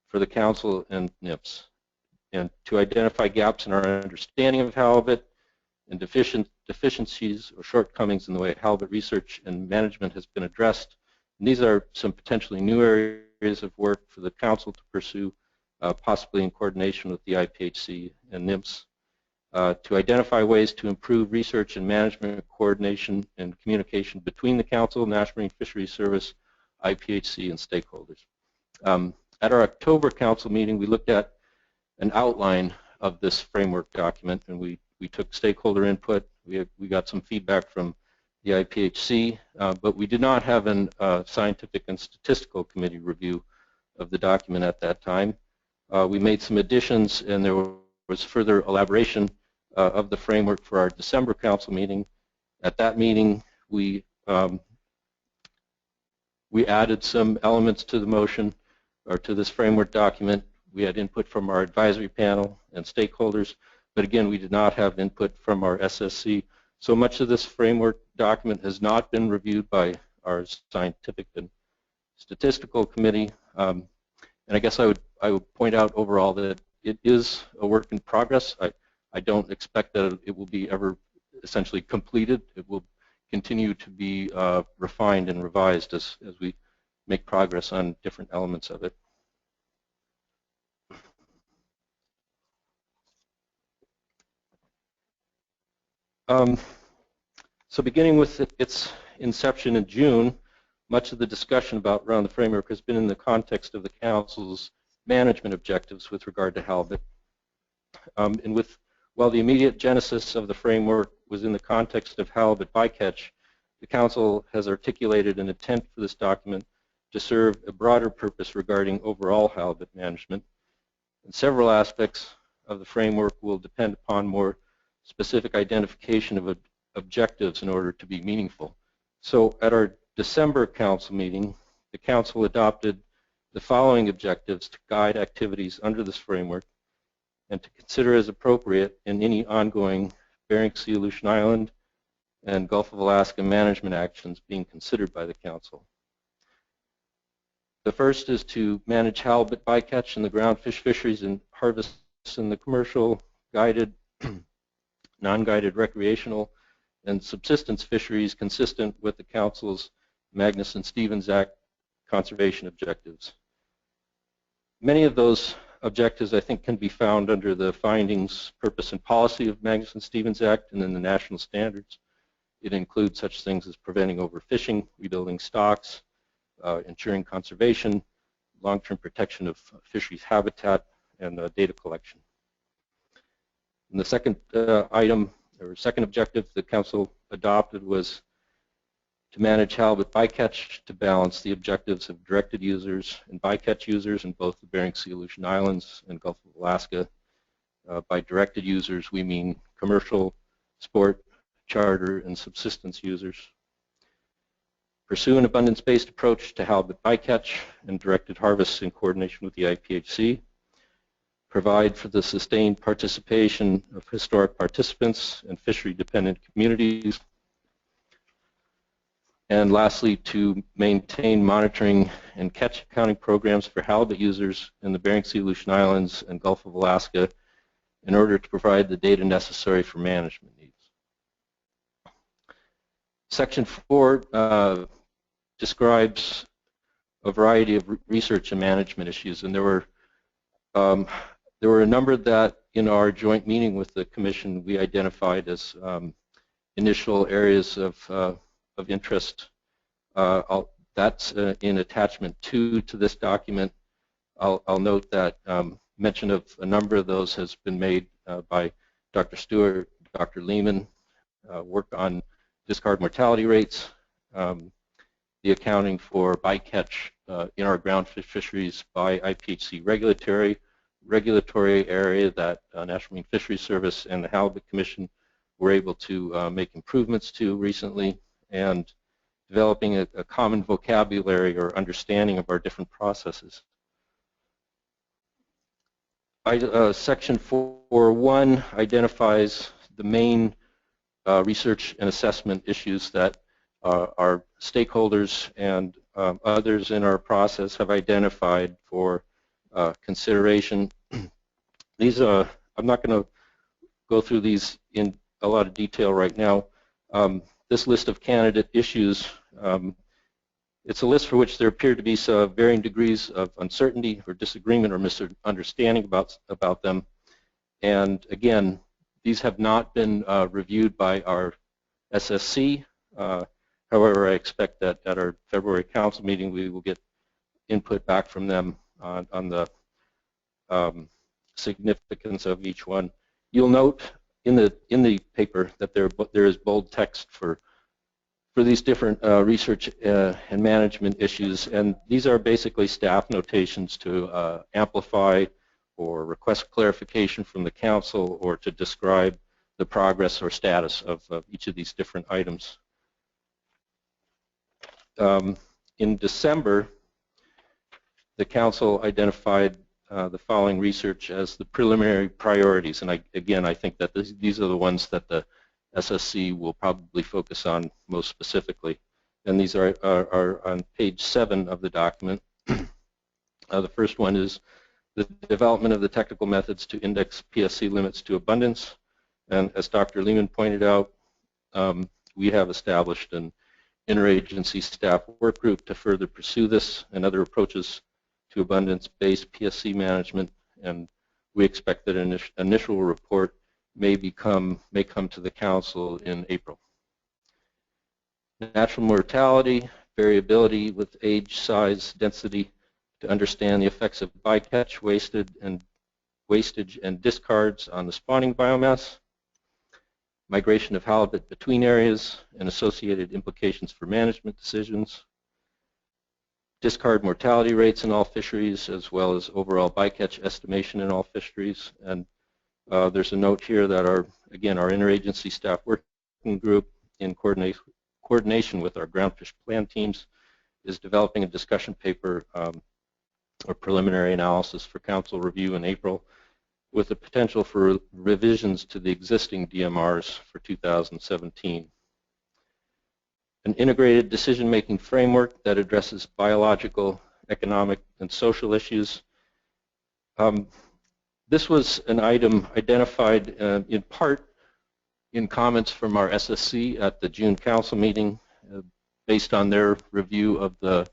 for the Council and NPFMC, and to identify gaps in our understanding of halibut and deficiencies or shortcomings in the way halibut research and management has been addressed. And these are some potentially new areas of work for the Council to pursue, possibly in coordination with the IPHC and NPFMC, to identify ways to improve research and management coordination and communication between the Council, National Marine Fisheries Service, IPHC, and stakeholders. At our October Council meeting, we looked at an outline of this framework document, and we took stakeholder input. We got some feedback from the IPHC, but we did not have a scientific and statistical committee review of the document at that time. We made some additions, and there was further elaboration of the framework for our December Council meeting. At that meeting, we added some elements to the motion or to this framework document. We had input from our advisory panel and stakeholders, but again, we did not have input from our SSC. So much of this framework document has not been reviewed by our scientific and statistical committee. And I guess I would point out overall that it is a work in progress. I don't expect that it will be ever essentially completed. It will continue to be refined and revised as we make progress on different elements of it. So beginning with its inception in June, much of the discussion around the framework has been in the context of the Council's management objectives with regard to halibut. While the immediate genesis of the framework was in the context of halibut bycatch, the Council has articulated an intent for this document to serve a broader purpose regarding overall halibut management. And several aspects of the framework will depend upon more specific identification of objectives in order to be meaningful. So at our December Council meeting, the Council adopted the following objectives to guide activities under this framework and to consider as appropriate in any ongoing Bering Sea, Aleutian Island, and Gulf of Alaska management actions being considered by the Council. The first is to manage halibut bycatch in the groundfish fisheries and harvests in the commercial, guided, non-guided recreational, and subsistence fisheries consistent with the Council's Magnuson-Stevens Act conservation objectives. Many of those objectives, I think, can be found under the findings, purpose, and policy of Magnuson-Stevens Act and in the national standards. It includes such things as preventing overfishing, rebuilding stocks, ensuring conservation, long-term protection of fisheries habitat, and data collection. And the second item, or second objective the Council adopted was to manage halibut bycatch to balance the objectives of directed users and bycatch users in both the Bering Sea, Aleutian Islands, and Gulf of Alaska. By directed users, we mean commercial, sport, charter, and subsistence users. Pursue an abundance-based approach to halibut bycatch and directed harvests in coordination with the IPHC. Provide for the sustained participation of historic participants and fishery-dependent communities. And lastly, to maintain monitoring and catch accounting programs for halibut users in the Bering Sea, Aleutian Islands, and Gulf of Alaska in order to provide the data necessary for management needs. Section 4 describes a variety of research and management issues, and there were a number that in our joint meeting with the Commission, we identified as initial areas of interest. That's in attachment 2 to this document. I'll note that mention of a number of those has been made by Dr. Stewart, Dr. Lehman, work on discard mortality rates, the accounting for bycatch in our groundfish fisheries by IPHC regulatory area that National Marine Fisheries Service and the Halibut Commission were able to make improvements to recently, and developing a common vocabulary or understanding of our different processes. Section 4.1 identifies the main research and assessment issues that our stakeholders and others in our process have identified for consideration. These I'm not going to go through these in a lot of detail right now. This list of candidate issues, it's a list for which there appear to be some varying degrees of uncertainty or disagreement or misunderstanding about them. And again, these have not been reviewed by our SSC. However, I expect that at our February council meeting we will get input back from them on the significance of each one. You'll note in the paper that there is bold text for these different research and management issues, and these are basically staff notations to amplify or request clarification from the council or to describe the progress or status of each of these different items. In December, the council identified the following research as the preliminary priorities, and I think that these are the ones that the SSC will probably focus on most specifically, and these are on page 7 of the document. The first one is the development of the technical methods to index PSC limits to abundance, and as Dr. Lehman pointed out, we have established an interagency staff work group to further pursue this and other approaches to abundance-based PSC management, and we expect that an initial report may come to the council in April. Natural mortality, variability with age, size, density, to understand the effects of bycatch, wastage and discards on the spawning biomass, migration of halibut between areas and associated implications for management decisions, discard mortality rates in all fisheries, as well as overall bycatch estimation in all fisheries. And there's a note here that our interagency staff working group, in coordination with our groundfish plan teams, is developing a discussion paper or preliminary analysis for council review in April, with the potential for revisions to the existing DMRs for 2017. An integrated decision-making framework that addresses biological, economic, and social issues. This was an item identified in part in comments from our SSC at the June council meeting based on their review of the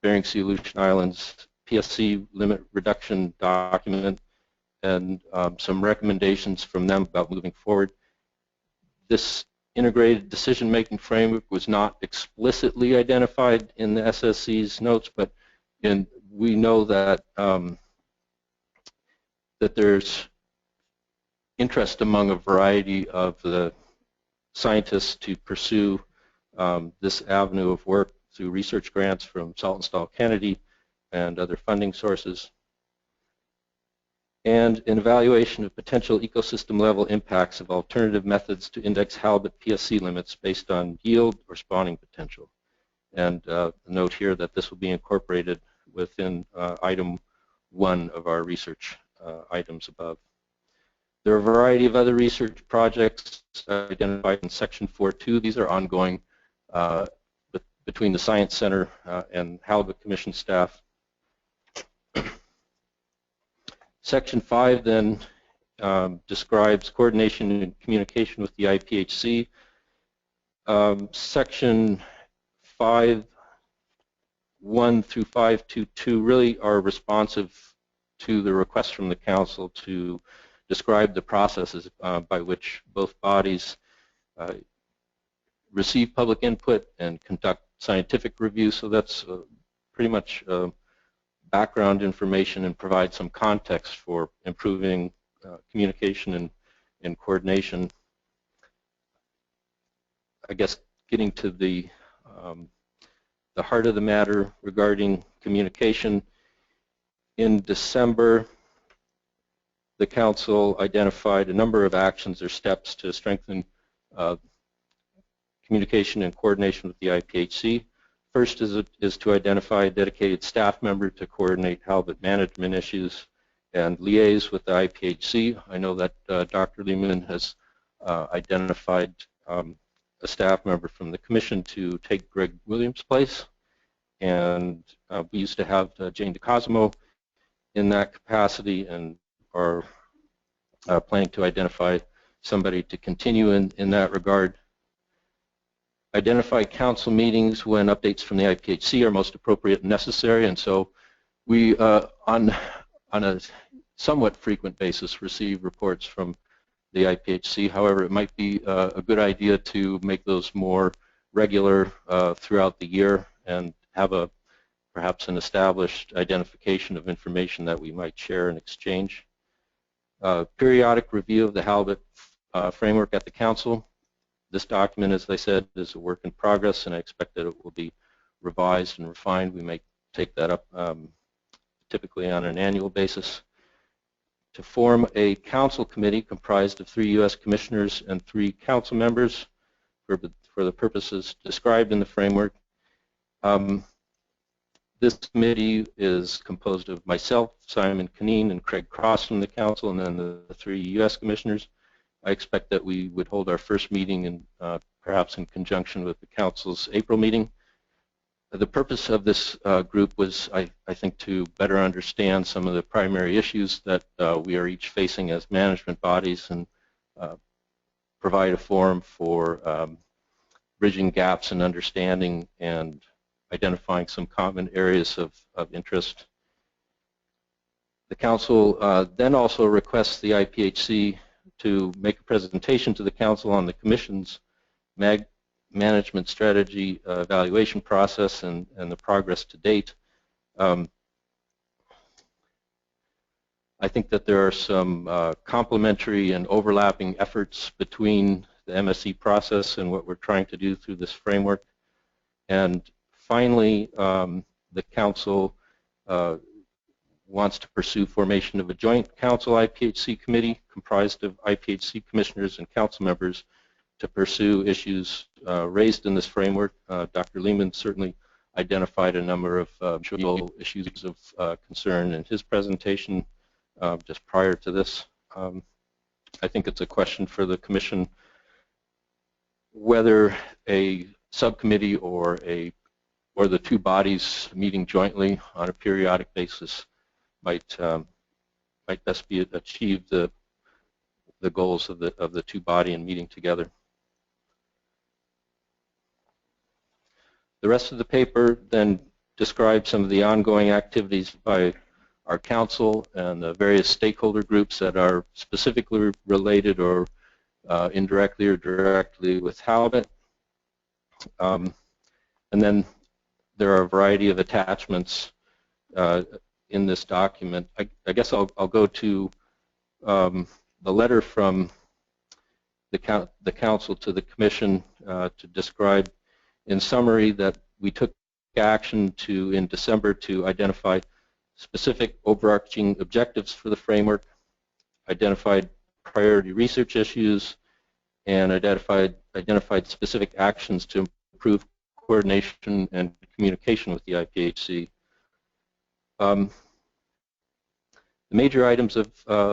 Bering Sea Aleutian Islands PSC limit reduction document and some recommendations from them about moving forward. This integrated decision-making framework was not explicitly identified in the SSC's notes, but we know that that there's interest among a variety of the scientists to pursue this avenue of work through research grants from Saltonstall Kennedy and other funding sources, and an evaluation of potential ecosystem level impacts of alternative methods to index halibut PSC limits based on yield or spawning potential. And note here that this will be incorporated within item 1 of our research items above. There are a variety of other research projects identified in section 4.2. These are ongoing between the Science Center and Halibut Commission staff. Section 5 then describes coordination and communication with the IPHC. Section 5.1 through 5.2.2 really are responsive to the request from the council to describe the processes by which both bodies receive public input and conduct scientific review. So that's pretty much background information and provide some context for improving communication and coordination. I guess getting to the heart of the matter regarding communication, in December, the Council identified a number of actions or steps to strengthen communication and coordination with the IPHC. First is to identify a dedicated staff member to coordinate halibut management issues and liaise with the IPHC. I know that Dr. Lehman has identified a staff member from the Commission to take Greg Williams' place, and we used to have Jane DeCosimo in that capacity and are planning to identify somebody to continue in that regard. Identify council meetings when updates from the IPHC are most appropriate and necessary, and so we, on a somewhat frequent basis, receive reports from the IPHC. However, it might be a good idea to make those more regular throughout the year and have perhaps an established identification of information that we might share and exchange. Periodic review of the halibut framework at the Council. This document, as I said, is a work in progress, and I expect that it will be revised and refined. We may take that up typically on an annual basis. To form a council committee comprised of 3 U.S. commissioners and 3 council members for the purposes described in the framework. This committee is composed of myself, Simon Canine, and Craig Cross from the council, and then the 3 U.S. commissioners. I expect that we would hold our first meeting in, perhaps in conjunction with the council's April meeting. The purpose of this group was, I think, to better understand some of the primary issues that we are each facing as management bodies and provide a forum for bridging gaps in understanding and identifying some common areas of interest. The council then also requests the IPHC to make a presentation to the council on the Commission's management strategy evaluation process and the progress to date. I think that there are some complementary and overlapping efforts between the MSC process and what we're trying to do through this framework. And finally, the council wants to pursue formation of a joint council IPHC committee comprised of IPHC commissioners and council members to pursue issues raised in this framework. Dr. Lehman certainly identified a number of issues of concern in his presentation just prior to this. I think it's a question for the Commission whether a subcommittee or the 2 bodies meeting jointly on a periodic basis might best achieve the goals of the 2 body and meeting together. The rest of the paper then describes some of the ongoing activities by our council and the various stakeholder groups that are specifically related or indirectly or directly with halibut. And then there are a variety of attachments in this document. I guess I'll go to the letter from the council to the Commission to describe in summary that we took action in December to identify specific overarching objectives for the framework, identified priority research issues, and identified specific actions to improve coordination and communication with the IPHC. The major items of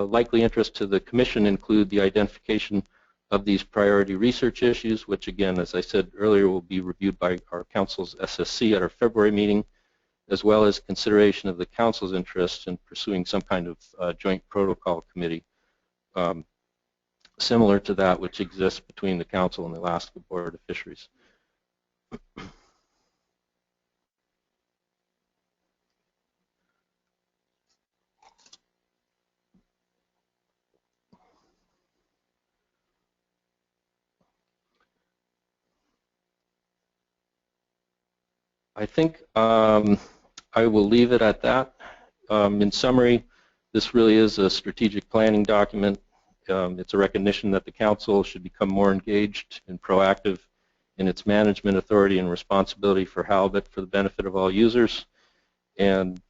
likely interest to the Commission include the identification of these priority research issues, which again, as I said earlier, will be reviewed by our Council's SSC at our February meeting, as well as consideration of the Council's interest in pursuing some kind of joint protocol committee similar to that which exists between the Council and the Alaska Board of Fisheries. I think I will leave it at that. In summary, this really is a strategic planning document. It's a recognition that the Council should become more engaged and proactive in its management authority and responsibility for halibut for the benefit of all users. And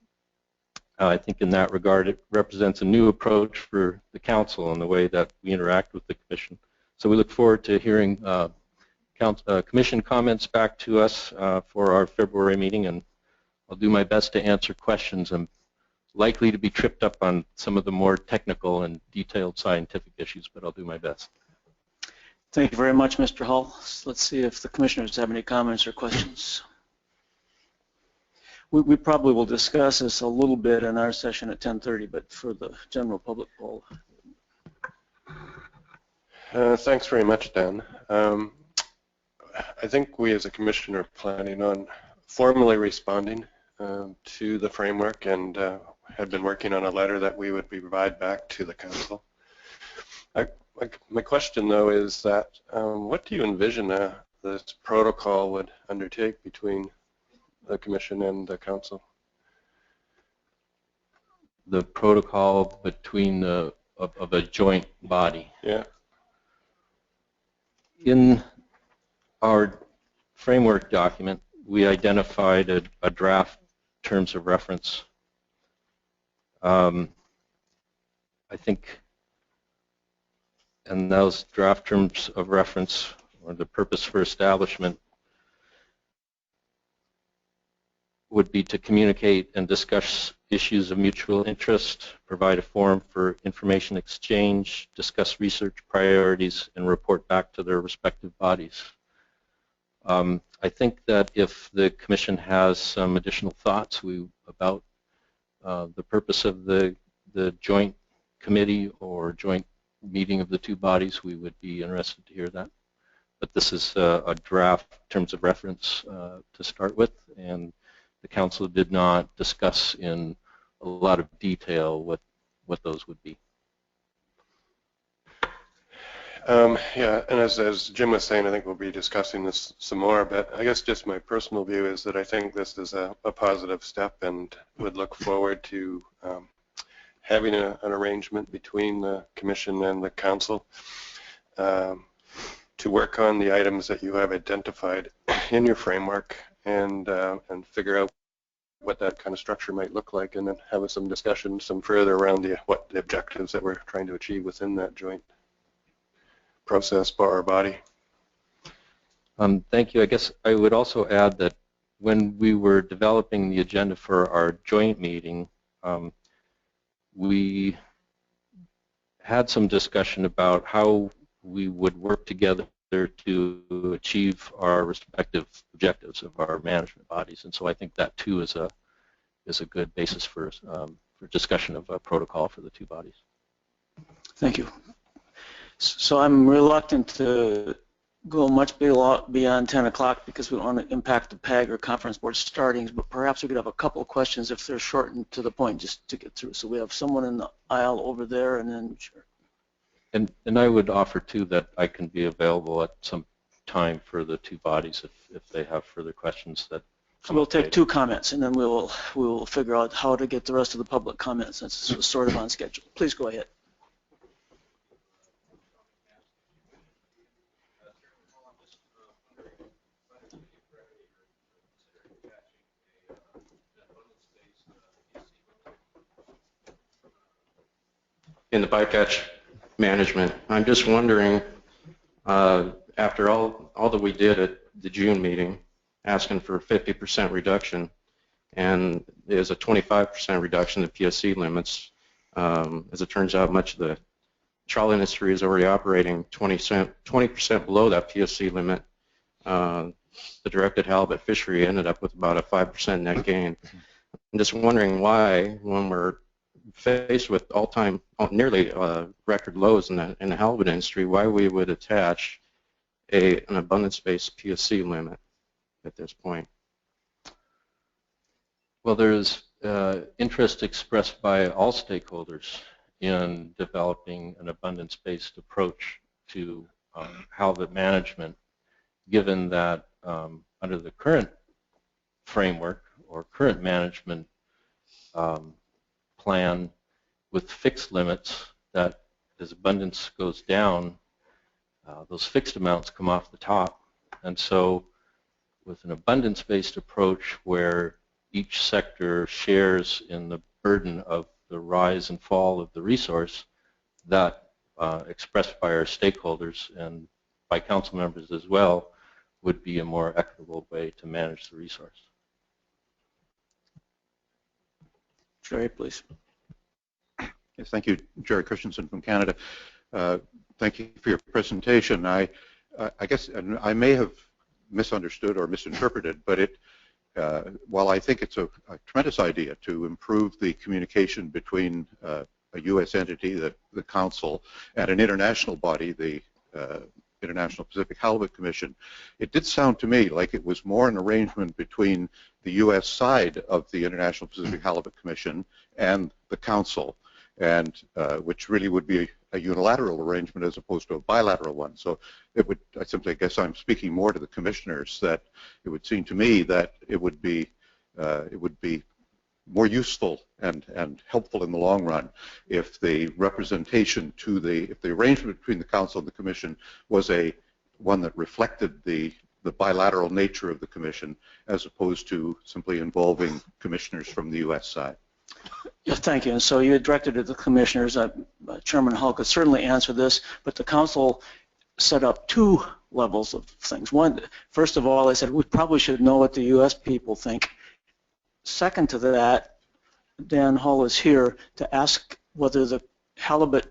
I think in that regard it represents a new approach for the Council in the way that we interact with the Commission. So we look forward to hearing Commission comments back to us for our February meeting, and I'll do my best to answer questions. I'm likely to be tripped up on some of the more technical and detailed scientific issues, but I'll do my best. Thank you very much, Mr. Hull. Let's see if the commissioners have any comments or questions. We probably will discuss this a little bit in our session at 10:30, but for the general public poll. Thanks very much, Dan. I think we as a commission are planning on formally responding to the framework and had been working on a letter that we would provide back to the Council. My question, though, is that what do you envision this protocol would undertake between the Commission and the Council? The protocol between of a joint body. Yeah. In our framework document, we identified a draft terms of reference. I think, and those draft terms of reference, or the purpose for establishment, would be to communicate and discuss issues of mutual interest, provide a forum for information exchange, discuss research priorities, and report back to their respective bodies. I think that if the Commission has some additional thoughts about the purpose of the joint committee or joint meeting of the two bodies, we would be interested to hear that. But this is a draft terms of reference to start with, and the Council did not discuss in a lot of detail what those would be. Yeah, and as Jim was saying, I think we'll be discussing this some more, but I guess just my personal view is that I think this is a positive step and would look forward to having an arrangement between the Commission and the Council to work on the items that you have identified in your framework and figure out what that kind of structure might look like, and then have some discussion some further around what the objectives that we're trying to achieve within that joint process for our body. Thank you. I guess I would also add that when we were developing the agenda for our joint meeting, we had some discussion about how we would work together to achieve our respective objectives of our management bodies, and so I think that too is a good basis for discussion of a protocol for the two bodies. Thank you. So I'm reluctant to go much beyond 10 o'clock because we don't want to impact the PAG or conference board startings, but perhaps we could have a couple of questions if they're shortened to the point just to get through. So we have someone in the aisle over there, and then sure. And I would offer too that I can be available at some time for the two bodies if they have further questions. That so we'll take two comments, and then we will figure out how to get the rest of the public comments since this was sort of on schedule. Please go ahead. In the bycatch management, I'm just wondering, after all that we did at the June meeting, asking for a 50% reduction, and there's a 25% reduction in the PSC limits, as it turns out, much of the trawl industry is already operating 20% below that PSC limit. The directed halibut fishery ended up with about a 5% net gain. I'm just wondering why, when we're faced with all-time, nearly record lows in the halibut industry, why we would attach an abundance-based PSC limit at this point. Well, there's interest expressed by all stakeholders in developing an abundance-based approach to halibut management, given that under the current framework or current management plan with fixed limits that as abundance goes down, those fixed amounts come off the top. And so with an abundance-based approach where each sector shares in the burden of the rise and fall of the resource, that expressed by our stakeholders and by council members as well would be a more equitable way to manage the resource. Jerry, please. Yes, thank you, Jerry Christensen from Canada. Thank you for your presentation. I guess I may have misunderstood or misinterpreted, but while I think it's a tremendous idea to improve the communication between a U.S. entity, the Council, and an international body, the International Pacific Halibut Commission, it did sound to me like it was more an arrangement between the U.S. side of the International Pacific Halibut Commission and the Council, and which really would be a unilateral arrangement as opposed to a bilateral one. So it would, I simply guess I'm speaking more to the commissioners, that it would seem to me that it would be more useful and helpful in the long run if the representation if the arrangement between the Council and the Commission was one that reflected the bilateral nature of the Commission as opposed to simply involving commissioners from the U.S. side. Yes, thank you. And so you had directed it to the commissioners. Chairman Hull could certainly answer this, but the Council set up two levels of things. One, first of all, they said we probably should know what the U.S. people think. Second to that, Dan Hull is here to ask whether the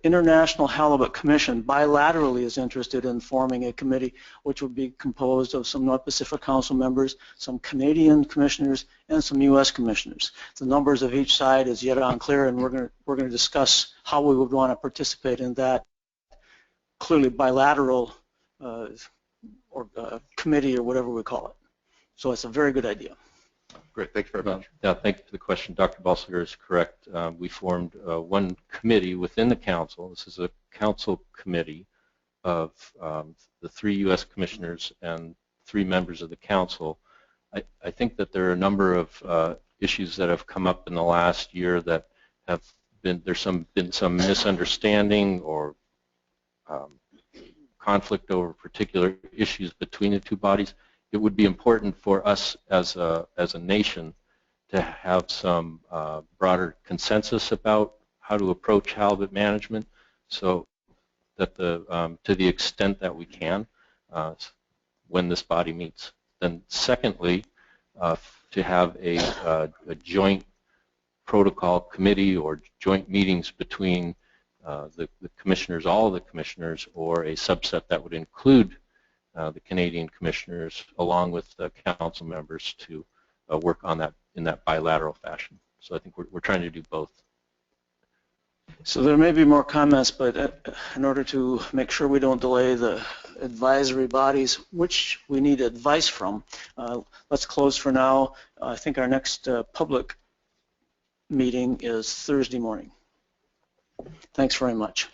International Halibut Commission bilaterally is interested in forming a committee which would be composed of some North Pacific Council members, some Canadian commissioners, and some U.S. commissioners. The numbers of each side is yet unclear, and we're going to discuss how we would want to participate in that clearly bilateral committee or whatever we call it. So it's a very good idea. Great, thank you very much. Yeah, thank you for the question. Dr. Balsiger is correct. We formed one committee within the Council. This is a Council committee of the 3 U.S. commissioners and 3 members of the Council. I think that there are a number of issues that have come up in the last year that have been some misunderstanding or conflict over particular issues between the 2 bodies. It would be important for us as a nation to have some broader consensus about how to approach halibut management, so that to the extent that we can when this body meets. Then secondly, to have a joint protocol committee or joint meetings between the commissioners, all of the commissioners, or a subset that would include the Canadian commissioners along with the Council members to work on that in that bilateral fashion. So I think we're trying to do both. So there may be more comments, but in order to make sure we don't delay the advisory bodies, which we need advice from, let's close for now. I think our next public meeting is Thursday morning. Thanks very much.